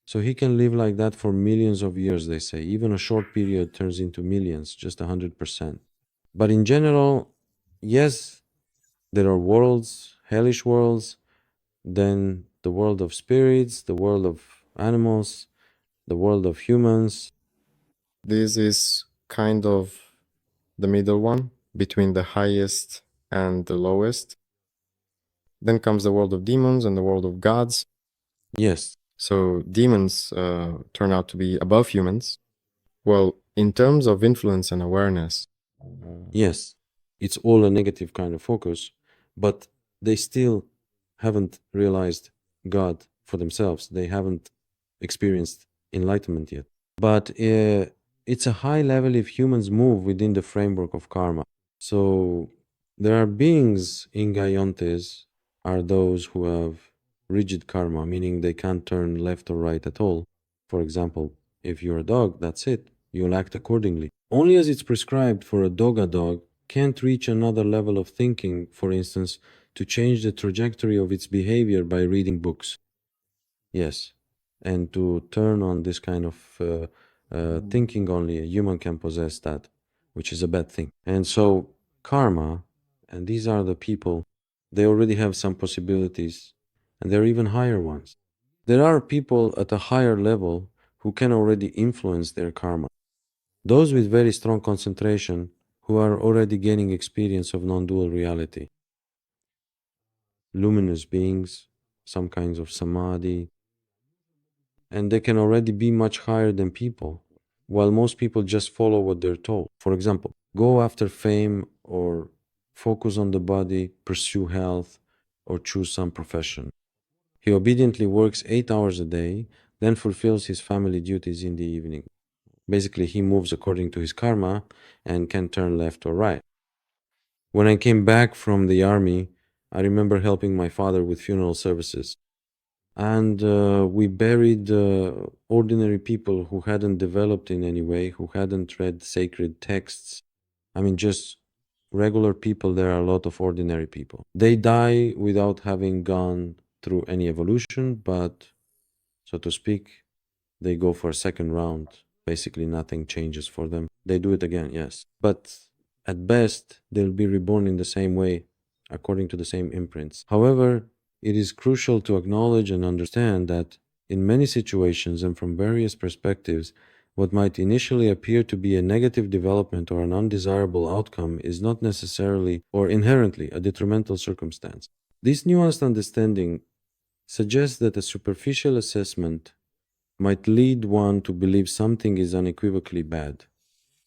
So he can live like that for millions of years, they say. Even a short period turns into millions, just 100%. But in general, yes, there are worlds, hellish worlds, then the world of spirits, the world of animals, the world of humans. This is kind of the middle one between the highest and the lowest. Then comes the world of demons and the world of gods. Yes. So demons turn out to be above humans. Well, in terms of influence and awareness, Yes, it's all a negative kind of focus, but they still haven't realized God for themselves. They haven't experienced enlightenment yet. But it's a high level if humans move within the framework of karma. So there are beings in Gayontes are those who have rigid karma, meaning they can't turn left or right at all. For example, if you're a dog, that's it. You'll act accordingly. Only as it's prescribed for a dog can't reach another level of thinking, for instance, to change the trajectory of its behavior by reading books. Yes. And to turn on this kind of thinking only a human can possess that, which is a bad thing. And so, karma, and these are the people, they already have some possibilities, and they're even higher ones. There are people at a higher level who can already influence their karma. Those with very strong concentration who are already gaining experience of non dual reality. Luminous beings, some kinds of samadhi, and they can already be much higher than people, while most people just follow what they're told. For example, go after fame or focus on the body, pursue health, or choose some profession. He obediently works 8 hours a day, then fulfills his family duties in the evening. Basically, he moves according to his karma and can turn left or right. When I came back from the army, I remember helping my father with funeral services. And we buried ordinary people who hadn't developed in any way, who hadn't read sacred texts. I mean, just regular people. There are a lot of ordinary people. They die without having gone through any evolution, but so to speak, they go for a second round. Basically, nothing changes for them. They do it again, yes. But at best, they'll be reborn in the same way, according to the same imprints. However, it is crucial to acknowledge and understand that in many situations and from various perspectives, what might initially appear to be a negative development or an undesirable outcome is not necessarily or inherently a detrimental circumstance. This nuanced understanding suggests that a superficial assessment might lead one to believe something is unequivocally bad,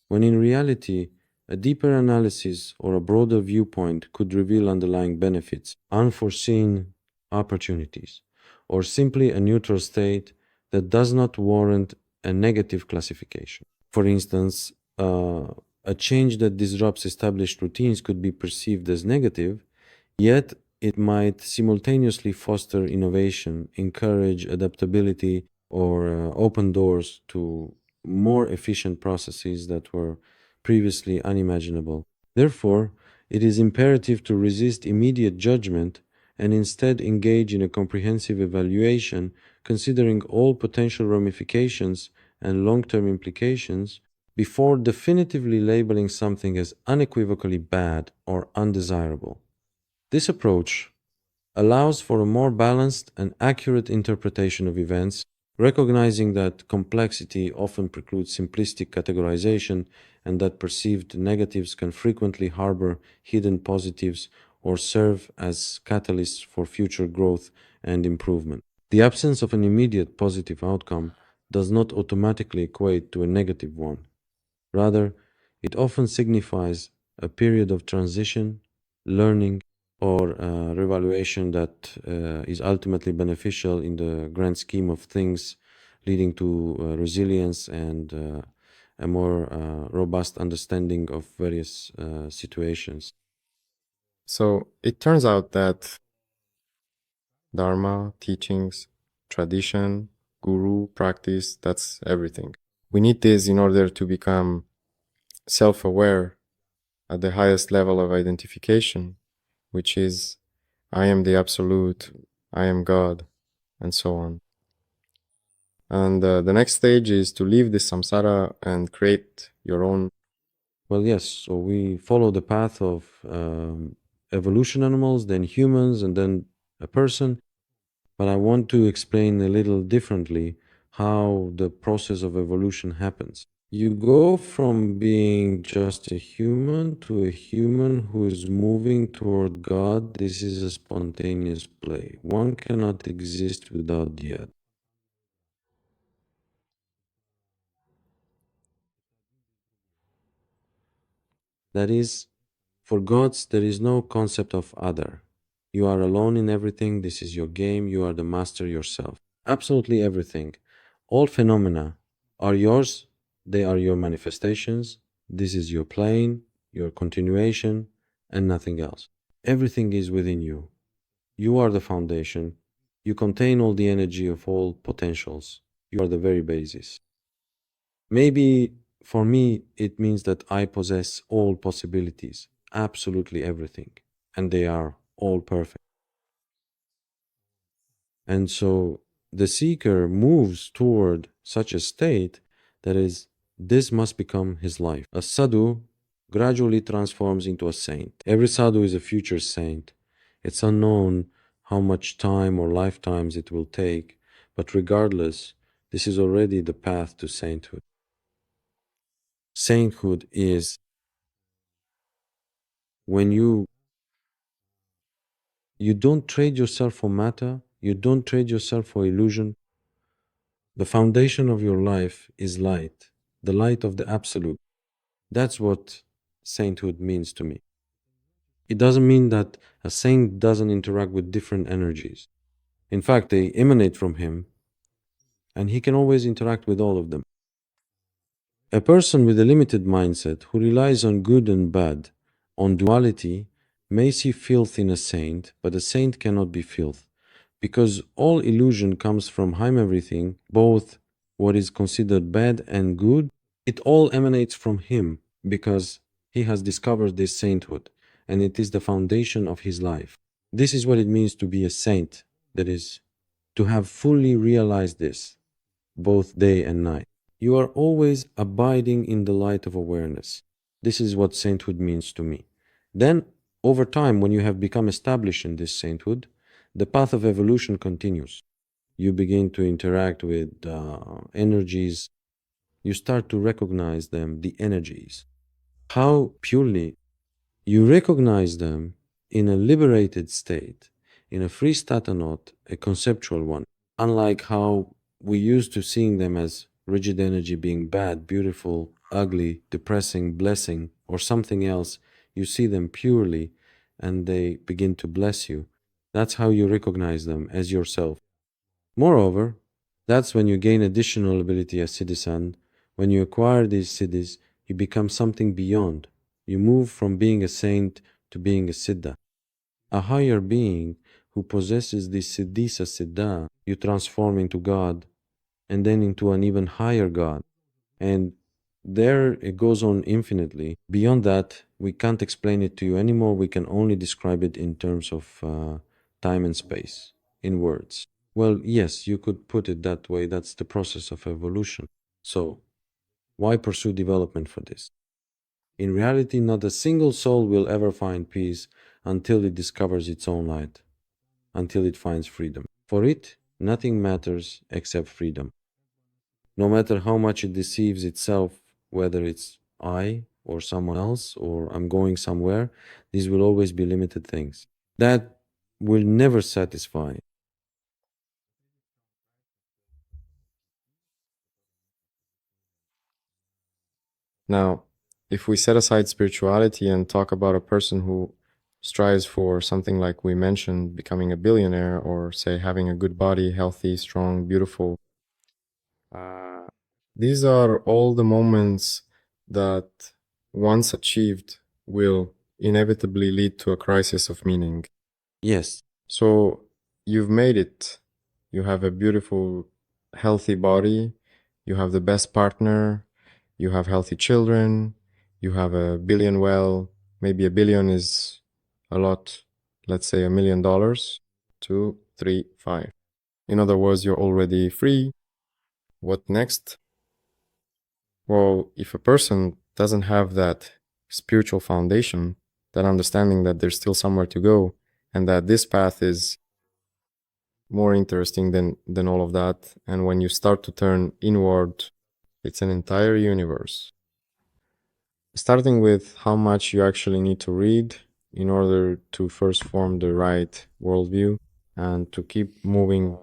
when in reality, a deeper analysis or a broader viewpoint could reveal underlying benefits, unforeseen opportunities, or simply a neutral state that does not warrant a negative classification. For instance, a change that disrupts established routines could be perceived as negative, yet it might simultaneously foster innovation, encourage adaptability, or open doors to more efficient processes that were previously unimaginable. Therefore, it is imperative to resist immediate judgment and instead engage in a comprehensive evaluation, considering all potential ramifications and long term implications before definitively labeling something as unequivocally bad or undesirable. This approach allows for a more balanced and accurate interpretation of events, recognizing that complexity often precludes simplistic categorization and that perceived negatives can frequently harbor hidden positives or serve as catalysts for future growth and improvement. The absence of an immediate positive outcome does not automatically equate to a negative one. Rather, it often signifies a period of transition, learning, or revaluation that is ultimately beneficial in the grand scheme of things, leading to resilience and a more robust understanding of various situations. so it turns out that Dharma, teachings, tradition, guru, practice, that's everything. We need this in order to become self aware at the highest level of identification, which is I am the Absolute, I am God, and so on. And the next stage is to leave the samsara and create your own. Well, yes, so we follow the path of evolution animals, then humans, and then a person. But I want to explain a little differently how the process of evolution happens. You go from being just a human to a human who is moving toward God. This is a spontaneous play. One cannot exist without the other. That is, for gods, there is no concept of other. You are alone in everything. This is your game. You are the master yourself. Absolutely everything. All phenomena are yours. They are your manifestations. This is your plane, your continuation, and nothing else. Everything is within you. You are the foundation. You contain all the energy of all potentials. You are the very basis. Maybe for me, it means that I possess all possibilities, absolutely everything, and they are all perfect. And so the seeker moves toward such a state that is, this must become his life. A sadhu gradually transforms into a saint. Every sadhu is a future saint. It's unknown how much time or lifetimes it will take, but regardless, this is already the path to sainthood. Sainthood is when you don't trade yourself for matter, you don't trade yourself for illusion. The foundation of your life is light, the light of the absolute. That's what sainthood means to me. It doesn't mean that a saint doesn't interact with different energies. In fact, they emanate from him, and he can always interact with all of them. A person with a limited mindset who relies on good and bad, on duality, may see filth in a saint, but a saint cannot be filth, because all illusion comes from him everything, both what is considered bad and good, it all emanates from him, because he has discovered this sainthood, and it is the foundation of his life. This is what it means to be a saint, that is, to have fully realized this, both day and night. You are always abiding in the light of awareness. This is what sainthood means to me. Then, over time, when you have become established in this sainthood, the path of evolution continues. You begin to interact with energies. You start to recognize them, the energies. How purely you recognize them in a liberated state, in a free stata not, a conceptual one, unlike how we used to seeing them as rigid energy being bad, beautiful, ugly, depressing, blessing, or something else. You see them purely and they begin to bless you. That's how you recognize them as yourself. Moreover, that's when you gain additional ability as citizen. When you acquire these siddhis, you become something beyond. You move from being a saint to being a siddha, a higher being who possesses this siddhisa siddha. You transform into God and then into an even higher God. And there it goes on infinitely. Beyond that, we can't explain it to you anymore. We can only describe it in terms of time and space, in words. Well, yes, you could put it that way. That's the process of evolution. So, why pursue development for this? In reality, not a single soul will ever find peace until it discovers its own light, until it finds freedom. For it, nothing matters except freedom. No matter how much it deceives itself, whether it's I or someone else or I'm going somewhere, these will always be limited things. That will never satisfy. Now, if we set aside spirituality and talk about a person who strives for something like we mentioned, becoming a billionaire, or say having a good body, healthy, strong, beautiful, uh, these are all the moments that, once achieved, will inevitably lead to a crisis of meaning. Yes, So you've made it. You have a beautiful, healthy body. You have the best partner. You have healthy children. You have a billion well. Maybe a billion is a lot. Let's say $1 million. 2, 3, 5. In other words, you're already free. What next? Well, if a person doesn't have that spiritual foundation, that understanding that there's still somewhere to go, and that this path is more interesting than all of that. And when you start to turn inward, it's an entire universe. Starting with how much you actually need to read in order to first form the right worldview and to keep moving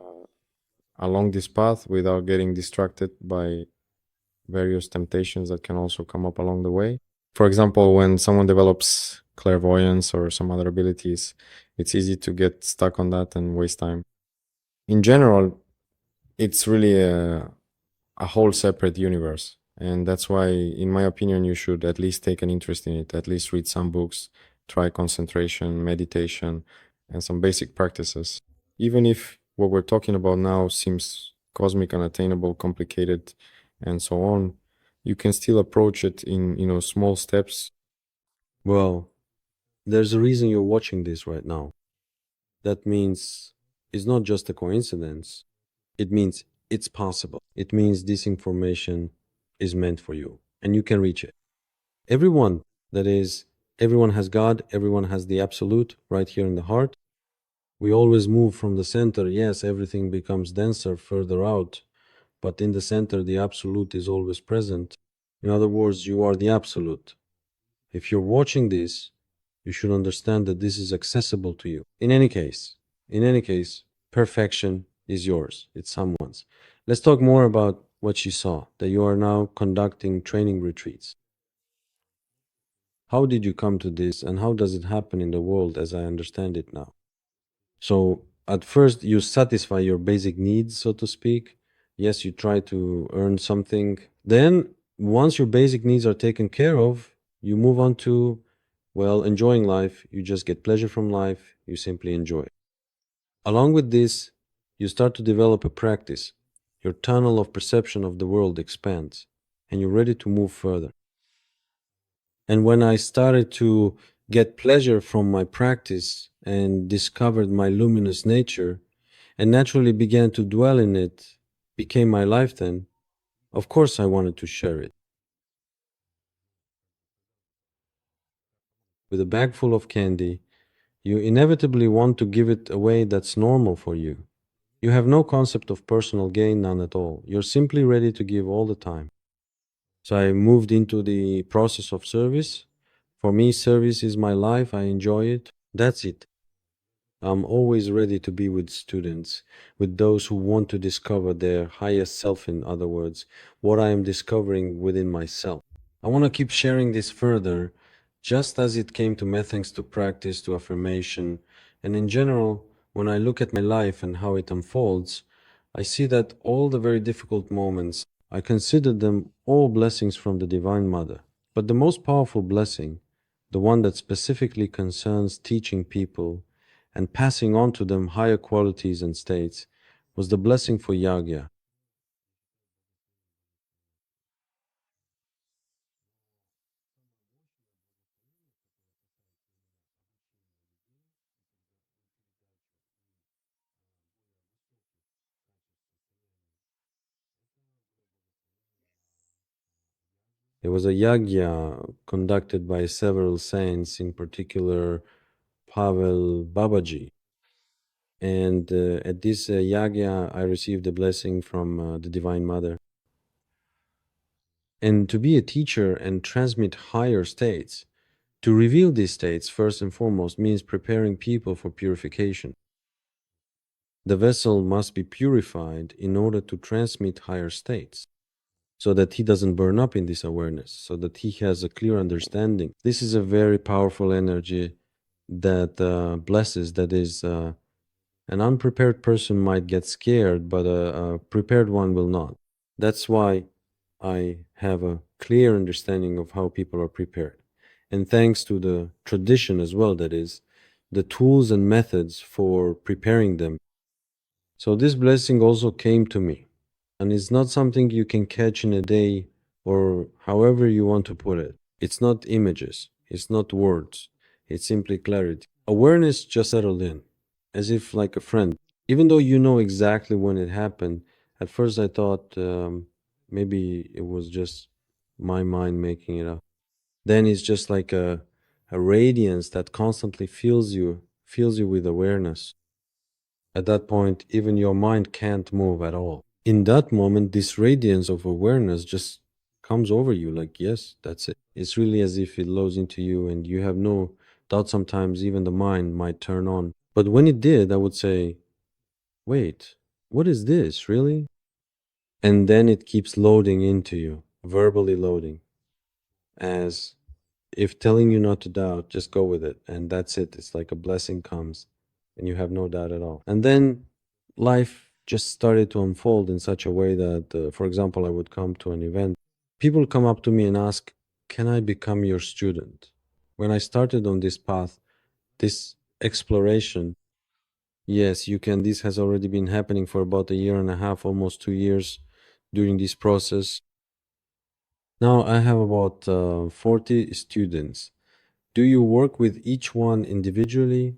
along this path without getting distracted by various temptations that can also come up along the way. For example, when someone develops clairvoyance or some other abilities, it's easy to get stuck on that and waste time. In general, it's really a whole separate universe. And that's why, in my opinion, you should at least take an interest in it, at least read some books, try concentration, meditation, and some basic practices. Even if what we're talking about now seems cosmic, unattainable, complicated, and so on, you can still approach it in, small steps. Well, there's a reason you're watching this right now. That means it's not just a coincidence. It means it's possible. It means this information is meant for you and you can reach it. Everyone, that is, everyone has God, everyone has the absolute right here in the heart. We always move from the center. Yes, everything becomes denser further out, but in the center, the absolute is always present. In other words, you are the absolute. If you're watching this, you should understand that this is accessible to you. In any case, perfection is yours. It's someone's. Let's talk more about what she saw, that you are now conducting training retreats. How did you come to this and how does it happen in the world as I understand it now? So, at first, you satisfy your basic needs, so to speak. Yes, you try to earn something. Then, once your basic needs are taken care of, you move on to, well, enjoying life. You just get pleasure from life. You simply enjoy. Along with this, you start to develop a practice. Your tunnel of perception of the world expands, and you're ready to move further. And when I started to get pleasure from my practice and discovered my luminous nature and naturally began to dwell in it, became my life then, of course I wanted to share it. With a bag full of candy, you inevitably want to give it away that's normal for you. You have no concept of personal gain, none at all. You're simply ready to give all the time. So I moved into the process of service. For me, service is my life. I enjoy it. That's it. I'm always ready to be with students, with those who want to discover their highest self, in other words, what I am discovering within myself. I want to keep sharing this further, just as it came to methods to practice, to affirmation, and in general, when I look at my life and how it unfolds, I see that all the very difficult moments, I consider them all blessings from the Divine Mother. But the most powerful blessing, the one that specifically concerns teaching people and passing on to them higher qualities and states, was the blessing for Yagya. It was a yagya conducted by several saints, in particular Pavel Babaji. And at this yagya, I received a blessing from the Divine Mother. And to be a teacher and transmit higher states, to reveal these states first and foremost means preparing people for purification. The vessel must be purified in order to transmit higher states, so that he doesn't burn up in this awareness, so that he has a clear understanding. This is a very powerful energy that blesses, that is, an unprepared person might get scared, but a prepared one will not. That's why I have a clear understanding of how people are prepared. And thanks to the tradition as well, that is, the tools and methods for preparing them. So this blessing also came to me. And it's not something you can catch in a day or however you want to put it. It's not images, it's not words, it's simply clarity. Awareness just settled in, as if like a friend. Even though you know exactly when it happened, at first I thought maybe it was just my mind making it up. Then it's just like a radiance that constantly fills you with awareness. At that point, even your mind can't move at all. In that moment, this radiance of awareness just comes over you like, yes, that's it. It's really as if it loads into you and you have no doubt. Sometimes even the mind might turn on. But when it did, I would say, wait, what is this, really? And then it keeps loading into you, verbally loading, as if telling you not to doubt, just go with it. And that's it. It's like a blessing comes and you have no doubt at all. And then life just started to unfold in such a way that, for example, I would come to an event. People come up to me and ask, can I become your student? When I started on this path, this exploration, yes, you can. This has already been happening for about a year and a half, almost 2 years during this process. Now I have about 40 students. Do you work with each one individually,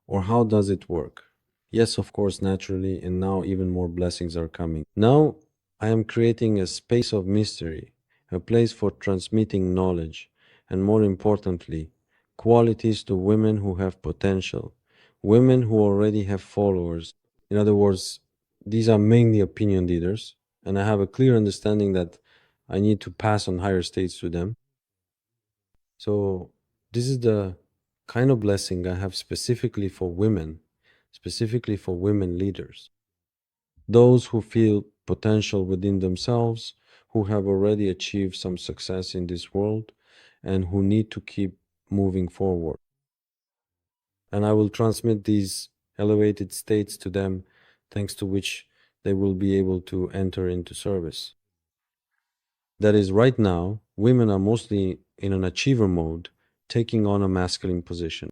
or how does it work? Yes, of course, naturally, and now even more blessings are coming. Now I am creating a space of mystery, a place for transmitting knowledge, and more importantly, qualities to women who have potential, women who already have followers. In other words, these are mainly opinion leaders, and I have a clear understanding that I need to pass on higher states to them. So this is the kind of blessing I have specifically for women leaders, those who feel potential within themselves, who have already achieved some success in this world, and who need to keep moving forward. And I will transmit these elevated states to them, thanks to which they will be able to enter into service. That is, right now, women are mostly in an achiever mode, taking on a masculine position.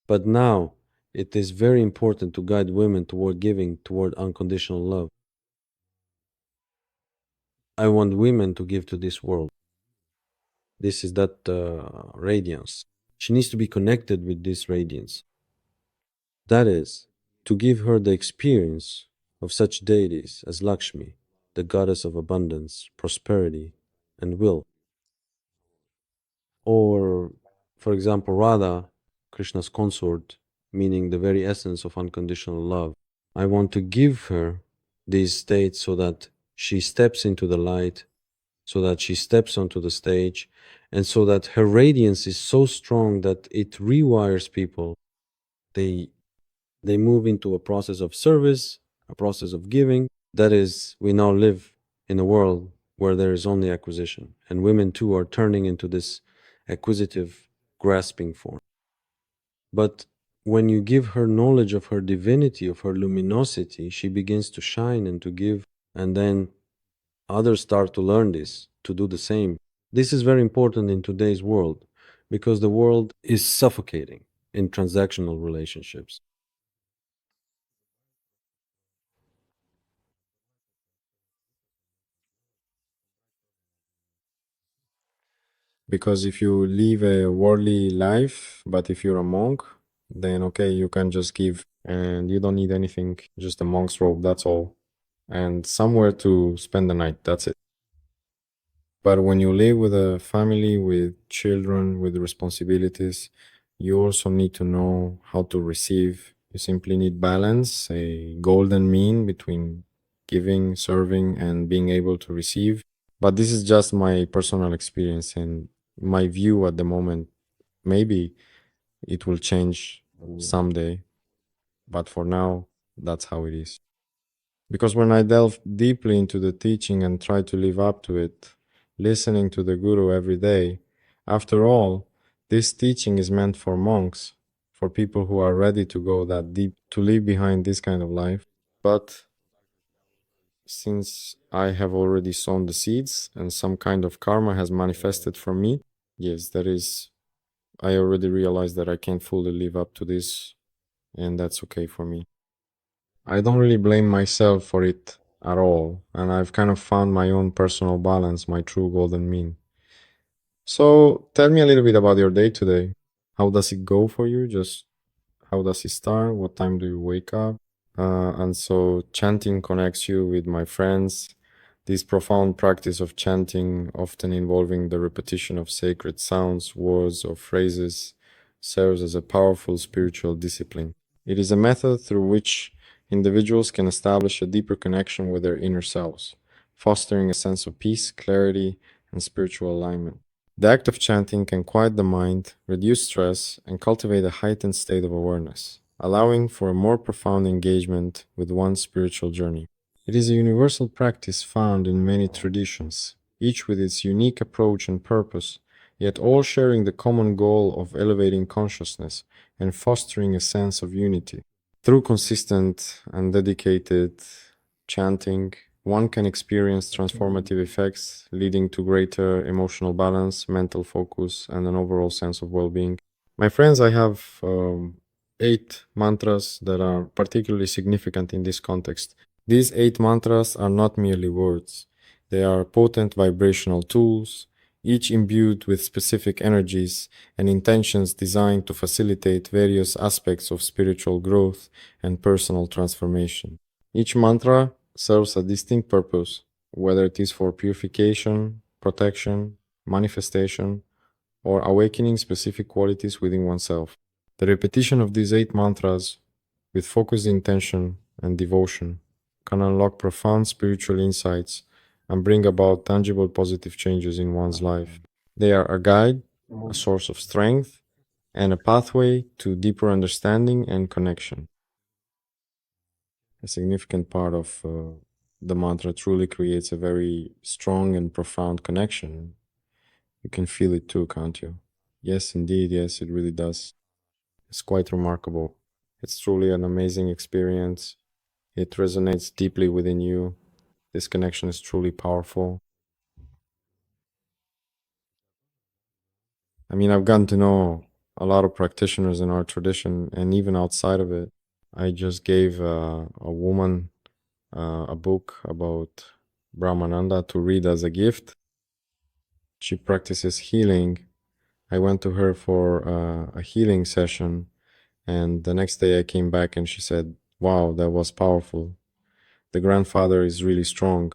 But now it is very important to guide women toward giving, toward unconditional love. I want women to give to this world. This is that radiance. She needs to be connected with this radiance. That is, to give her the experience of such deities as Lakshmi, the goddess of abundance, prosperity, and will. Or, for example, Radha, Krishna's consort, meaning the very essence of unconditional love. I want to give her these states so that she steps into the light, so that she steps onto the stage, and so that her radiance is so strong that it rewires people. They they move into a process of service, a process of giving. That is, we now live in a world where there is only acquisition, and women too are turning into this acquisitive, grasping form. But when you give her knowledge of her divinity, of her luminosity, she begins to shine and to give. And then others start to learn this, to do the same. This is very important in today's world because the world is suffocating in transactional relationships. Because if you live a worldly life, but if you're a monk, then okay, you can just give and you don't need anything, just a monk's robe, that's all. And somewhere to spend the night, that's it. But when you live with a family, with children, with responsibilities, you also need to know how to receive. You simply need balance, a golden mean between giving, serving, and being able to receive. But this is just my personal experience and my view at the moment. Maybe it will change someday, but for now, that's how it is. Because when I delve deeply into the teaching and try to live up to it, listening to the Guru every day, after all, this teaching is meant for monks, for people who are ready to go that deep, to leave behind this kind of life. But since I have already sown the seeds and some kind of karma has manifested from me, yes, that is, I already realized that I can't fully live up to this, and that's okay for me. I don't really blame myself for it at all, and I've kind of found my own personal balance, my true golden mean. So tell me a little bit about your day today. How does it go for you? Just how does it start? What time do you wake up? And so chanting connects you with my friends. This profound practice of chanting, often involving the repetition of sacred sounds, words, or phrases, serves as a powerful spiritual discipline. It is a method through which individuals can establish a deeper connection with their inner selves, fostering a sense of peace, clarity, and spiritual alignment. The act of chanting can quiet the mind, reduce stress, and cultivate a heightened state of awareness, allowing for a more profound engagement with one's spiritual journey. It is a universal practice found in many traditions, each with its unique approach and purpose, yet all sharing the common goal of elevating consciousness and fostering a sense of unity. Through consistent and dedicated chanting, one can experience transformative effects, leading to greater emotional balance, mental focus, and an overall sense of well being. My friends, I have 8 mantras that are particularly significant in this context. These 8 mantras are not merely words, they are potent vibrational tools, each imbued with specific energies and intentions designed to facilitate various aspects of spiritual growth and personal transformation. Each mantra serves a distinct purpose, whether it is for purification, protection, manifestation, or awakening specific qualities within oneself. The repetition of these 8 mantras with focused intention and devotion can unlock profound spiritual insights and bring about tangible positive changes in one's life. They are a guide, a source of strength, and a pathway to deeper understanding and connection. A significant part of the mantra truly creates a very strong and profound connection. You can feel it too, can't you? Yes, indeed. Yes, it really does. It's quite remarkable. It's truly an amazing experience. It resonates deeply within you. This connection is truly powerful. I mean, I've gotten to know a lot of practitioners in our tradition and even outside of it. I just gave a woman a book about Brahmananda to read as a gift. She practices healing. I went to her for a healing session, and the next day I came back and she said, "Wow, that was powerful. The grandfather is really strong."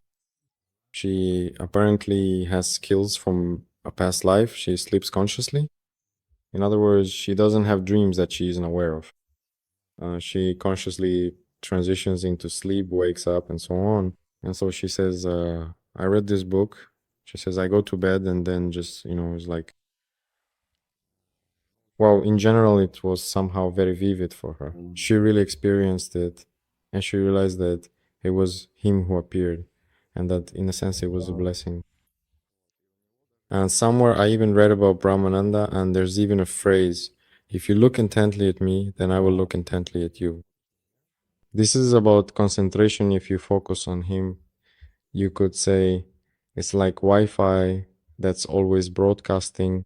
She apparently has skills from a past life. She sleeps consciously. In other words, she doesn't have dreams that she isn't aware of. She consciously transitions into sleep, wakes up, and so on. And so she says, I read this book. She says, I go to bed and then just, it's like, well, in general, it was somehow very vivid for her. She really experienced it and she realized that it was him who appeared and that in a sense it was a blessing. And somewhere I even read about Brahmananda, and there's even a phrase, if you look intently at me, then I will look intently at you. This is about concentration. If you focus on him, you could say it's like Wi-Fi that's always broadcasting.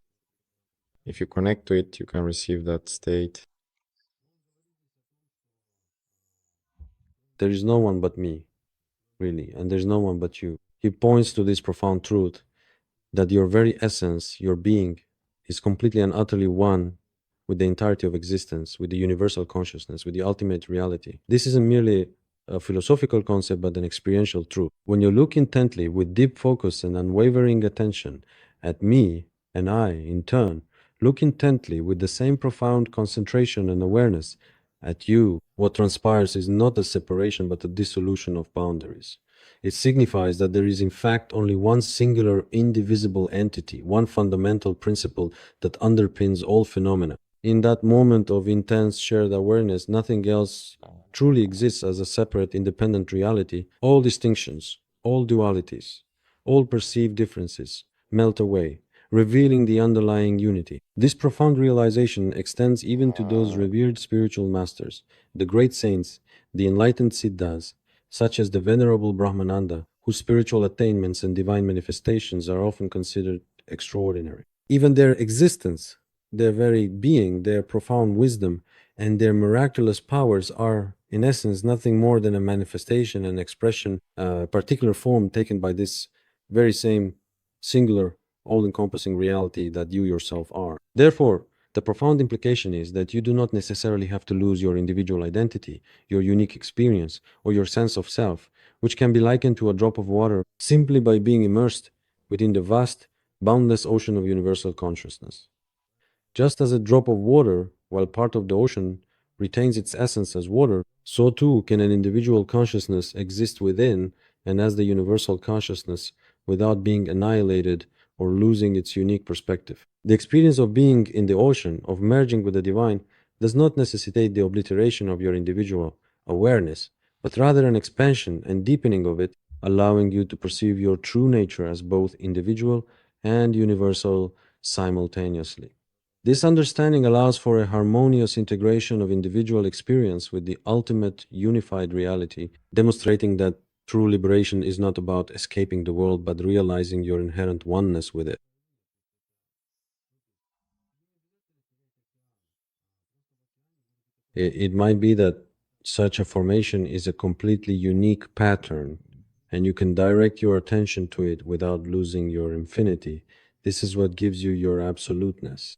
If you connect to it, you can receive that state. There is no one but me, really, and there's no one but you. He points to this profound truth that your very essence, your being, is completely and utterly one with the entirety of existence, with the universal consciousness, with the ultimate reality. This isn't merely a philosophical concept, but an experiential truth. When you look intently with deep focus and unwavering attention at me, and I, in turn, look intently with the same profound concentration and awareness at you, what transpires is not a separation, but a dissolution of boundaries. It signifies that there is in fact only one singular indivisible entity, one fundamental principle that underpins all phenomena. In that moment of intense shared awareness, nothing else truly exists as a separate independent reality. All distinctions, all dualities, all perceived differences melt away, revealing the underlying unity. This profound realization extends even to those revered spiritual masters, the great saints, the enlightened siddhas, such as the Venerable Brahmananda, whose spiritual attainments and divine manifestations are often considered extraordinary. Even their existence, their very being, their profound wisdom, and their miraculous powers are, in essence, nothing more than a manifestation and expression, a particular form taken by this very same singular, all encompassing reality that you yourself are. Therefore, the profound implication is that you do not necessarily have to lose your individual identity, your unique experience, or your sense of self, which can be likened to a drop of water simply by being immersed within the vast, boundless ocean of universal consciousness. Just as a drop of water, while part of the ocean, retains its essence as water, so too can an individual consciousness exist within and as the universal consciousness without being annihilated or losing its unique perspective. The experience of being in the ocean, of merging with the divine, does not necessitate the obliteration of your individual awareness, but rather an expansion and deepening of it, allowing you to perceive your true nature as both individual and universal simultaneously. This understanding allows for a harmonious integration of individual experience with the ultimate unified reality, demonstrating that true liberation is not about escaping the world but realizing your inherent oneness with it. It might be that such a formation is a completely unique pattern, and you can direct your attention to it without losing your infinity. This is what gives you your absoluteness.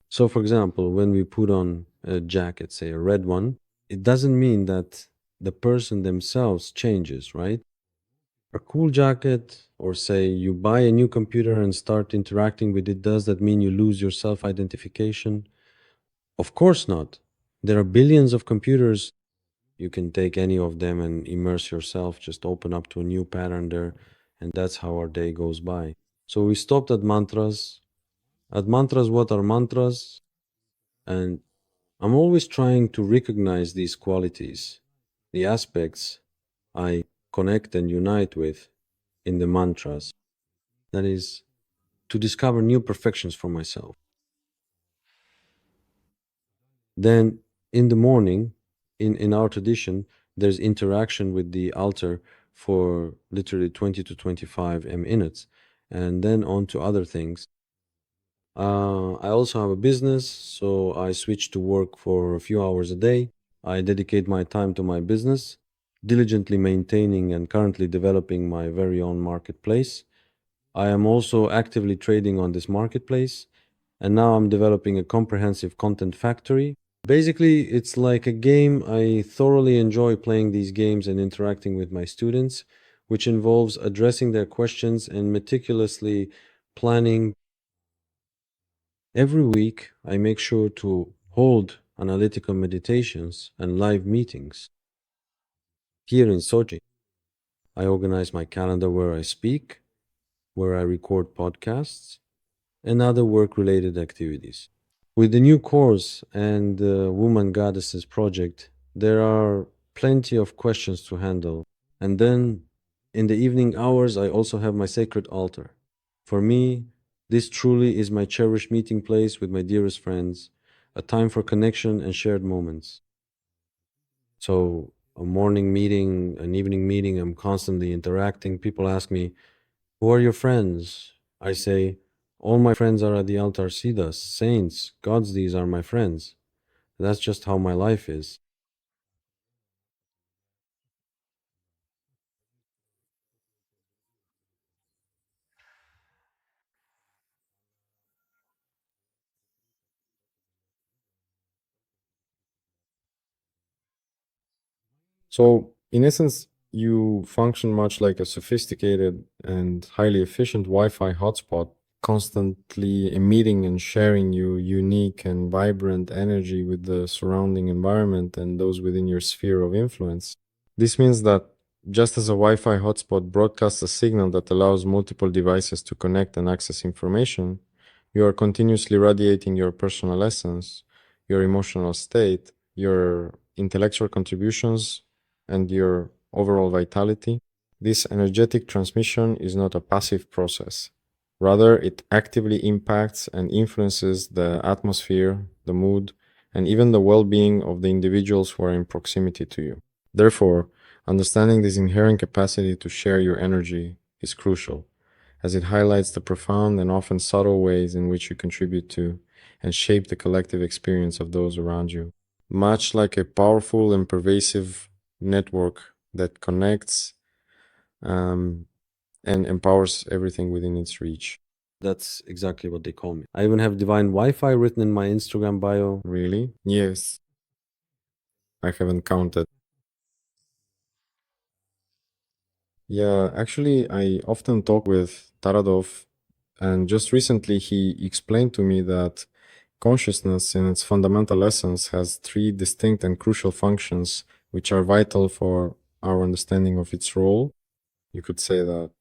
So, for example, when we put on a jacket, say a red one, it doesn't mean that the person themselves changes, right? A cool jacket, or say you buy a new computer and start interacting with it, does that mean you lose your self identification? Of course not. There are billions of computers. You can take any of them and immerse yourself, just open up to a new pattern there, and that's how our day goes by. So we stopped at mantras. At mantras, what are mantras? And I'm always trying to recognize these qualities, the aspects I connect and unite with in the mantras. That is, to discover new perfections for myself. Then in the morning, in our tradition, there's interaction with the altar for literally 20 to 25 minutes, and then on to other things. I also have a business, so I switch to work for a few hours a day. I dedicate my time to my business, diligently maintaining and currently developing my very own marketplace. I am also actively trading on this marketplace, and now I'm developing a comprehensive content factory. Basically, it's like a game. I thoroughly enjoy playing these games and interacting with my students, which involves addressing their questions and meticulously planning. Every week, I make sure to hold analytical meditations and live meetings here in Sochi. I organize my calendar where I speak, where I record podcasts, and other work related activities. With the new course and the Woman Goddesses project, there are plenty of questions to handle. And then in the evening hours, I also have my sacred altar. For me, this truly is my cherished meeting place with my dearest friends, a time for connection and shared moments. So, a morning meeting, an evening meeting, I'm constantly interacting. People ask me, who are your friends? I say, all my friends are at the altar. Siddhas, saints, gods, these are my friends. That's just how my life is. So, in essence, you function much like a sophisticated and highly efficient Wi Fi hotspot, constantly emitting and sharing your unique and vibrant energy with the surrounding environment and those within your sphere of influence. This means that just as a Wi Fi hotspot broadcasts a signal that allows multiple devices to connect and access information, you are continuously radiating your personal essence, your emotional state, your intellectual contributions, and your overall vitality. This energetic transmission is not a passive process. Rather, it actively impacts and influences the atmosphere, the mood, and even the well being of the individuals who are in proximity to you. Therefore, understanding this inherent capacity to share your energy is crucial, as it highlights the profound and often subtle ways in which you contribute to and shape the collective experience of those around you. Much like a powerful and pervasive network that connects um, and empowers everything within its reach. That's exactly what they call me. I even have divine Wi Fi written in my Instagram bio. Really? Yes, I haven't counted. Yeah, actually, I often talk with Taradov, and just recently he explained to me that consciousness, in its fundamental essence, has three distinct and crucial functions which are vital for our understanding of its role. You could say that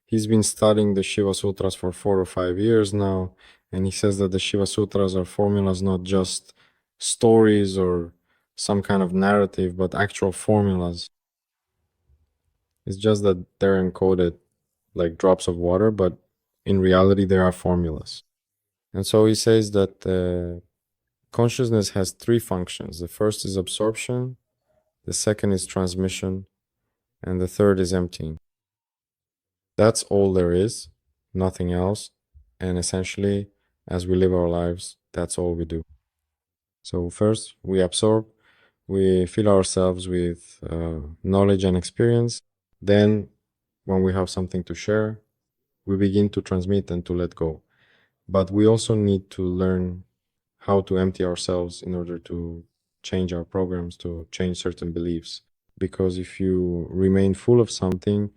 he's been studying the Shiva Sutras for 4 or 5 years now, and he says that the Shiva Sutras are formulas, not just stories or some kind of narrative, but actual formulas. It's just that they're encoded like drops of water, but In reality, there are formulas. And so he says that consciousness has three functions. The first is absorption, the second is transmission, and the third is emptying. That's all there is, nothing else. And essentially, as we live our lives, that's all we do. So, first, we absorb, we fill ourselves with knowledge and experience. Then, when we have something to share, we begin to transmit and to let go. But we also need to learn how to empty ourselves in order to change our programs, to change certain beliefs. Because if you remain full of something,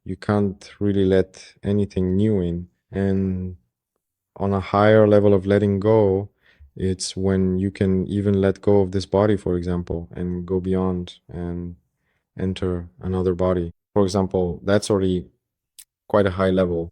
you can't really let anything new in. And on a higher level of letting go, it's when you can even let go of this body, for example, and go beyond and enter another body. For example, that's already quite a high level.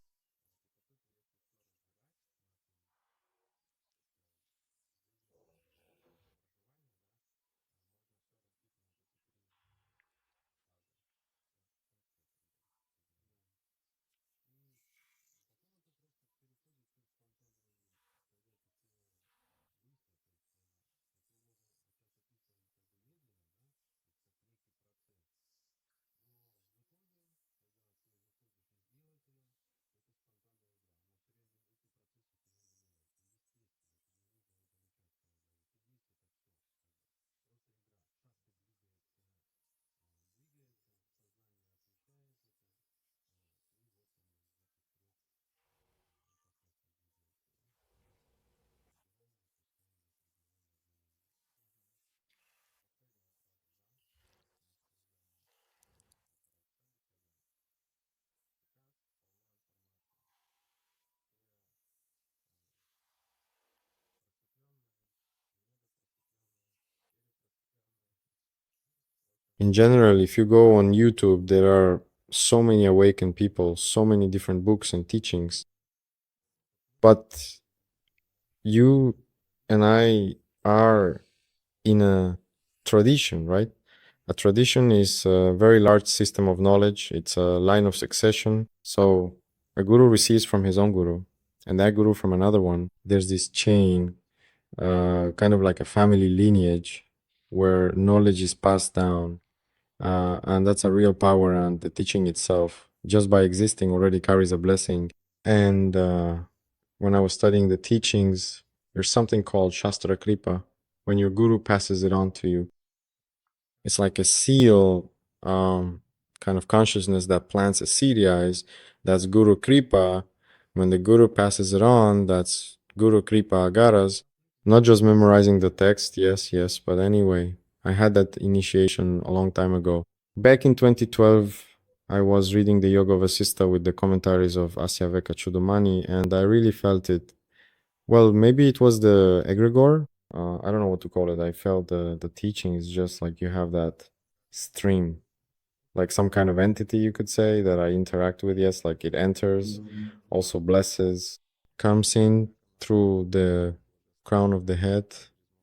In general, if you go on YouTube, there are so many awakened people, so many different books and teachings. But you and I are in a tradition, right? A tradition is a very large system of knowledge. It's a line of succession. So a guru receives from his own guru, and that guru from another one. There's this chain, kind of like a family lineage, where knowledge is passed down. And that's a real power, and the teaching itself, just by existing, already carries a blessing. And when I was studying the teachings, there's something called Shastra Kripa. When your guru passes it on to you, it's like a seal, kind of consciousness that plants a seed eyes. That's Guru Kripa. When the guru passes it on, that's Guru Kripa Agaras. Not just memorizing the text, yes, yes, but anyway, I had that initiation a long time ago. Back in 2012, I was reading the Yoga Vasista with the commentaries of Asya Veka Chudamani, and I really felt it. Well, maybe it was the egregore. I don't know what to call it. I felt the teaching is just like you have that stream, like some kind of entity, you could say, that I interact with. Yes, like it enters, also blesses, comes in through the crown of the head,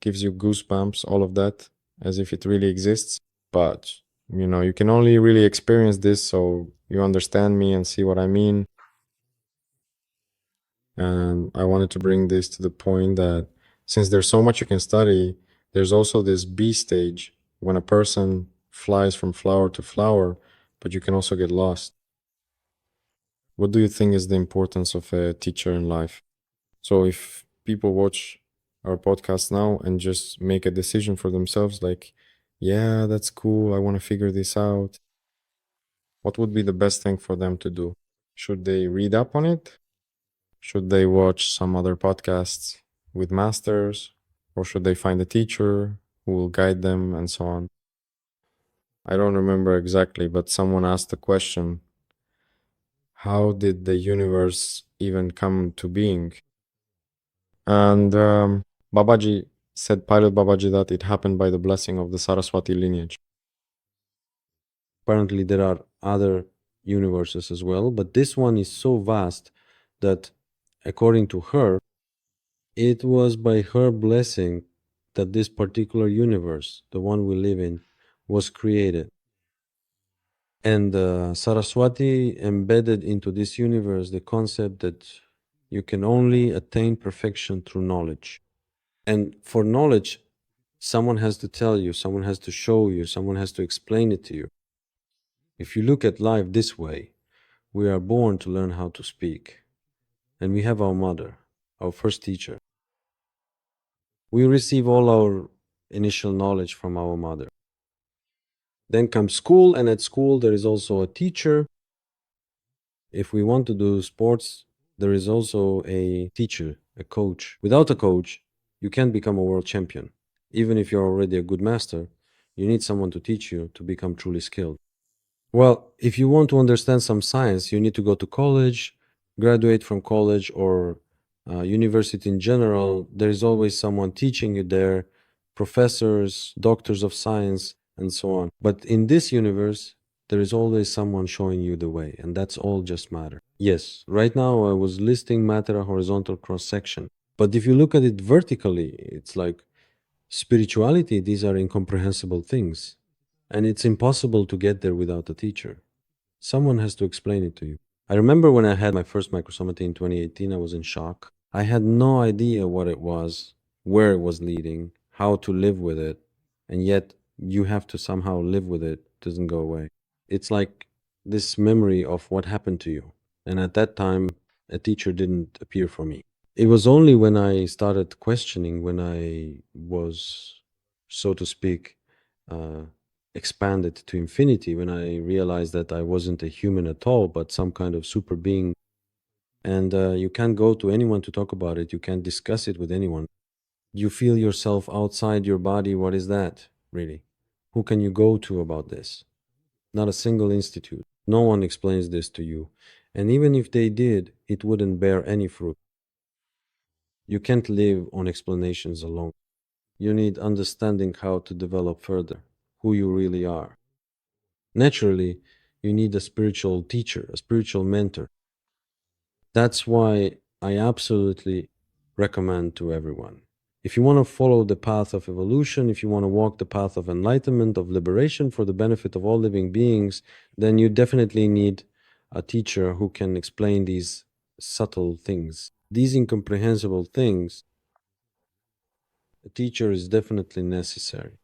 gives you goosebumps, all of that, as if it really exists. But you can only really experience this so you understand me and see what I mean. And I wanted to bring this to the point that since there's so much you can study, there's also this B stage when a person flies from flower to flower, but you can also get lost. What do you think is the importance of a teacher in life? So if people watch our podcast now and just make a decision for themselves, like, yeah, that's cool, I want to figure this out, what would be the best thing for them to do? Should they read up on it? Should they watch some other podcasts with masters? Or should they find a teacher who will guide them and so on? I don't remember exactly, but someone asked the question, how did the universe even come to being? And Babaji said, Pilot Babaji, that it happened by the blessing of the Saraswati lineage. Apparently, there are other universes as well, but this one is so vast that, according to her, it was by her blessing that this particular universe, the one we live in, was created. And Saraswati embedded into this universe the concept that You can only attain perfection through knowledge. And for knowledge, someone has to tell you, someone has to show you, someone has to explain it to you. If you look at life this way, we are born to learn how to speak. And we have our mother, our first teacher. We receive all our initial knowledge from our mother. Then comes school, and at school there is also a teacher. If we want to do sports, there is also a teacher, a coach. Without a coach, you can't become a world champion. Even if you're already a good master, you need someone to teach you to become truly skilled. Well, if you want to understand some science, you need to go to college, graduate from college or university in general. There is always someone teaching you there, professors, doctors of science, and so on. But in this universe, there is always someone showing you the way, and that's all just matter. Yes, right now I was listing matter, a horizontal cross section. But if you look at it vertically, it's like spirituality, these are incomprehensible things. And it's impossible to get there without a teacher. Someone has to explain it to you. I remember when I had my first microsomity in 2018, I was in shock. I had no idea what it was, where it was leading, how to live with it. And yet you have to somehow live with it. It doesn't go away. It's like this memory of what happened to you. And at that time, a teacher didn't appear for me. It was only when I started questioning, when I was, so to speak, uh, expanded to infinity, when I realized that I wasn't a human at all, but some kind of super being. And you can't go to anyone to talk about it. You can't discuss it with anyone. You feel yourself outside your body. What is that, really? Who can you go to about this? Not a single institute. No one explains this to you. And even if they did, it wouldn't bear any fruit. You can't live on explanations alone. You need understanding how to develop further who you really are. Naturally, you need a spiritual teacher, a spiritual mentor. That's why I absolutely recommend to everyone. If you want to follow the path of evolution, if you want to walk the path of enlightenment, of liberation for the benefit of all living beings, then you definitely need a teacher who can explain these subtle things, these incomprehensible things. A teacher is definitely necessary.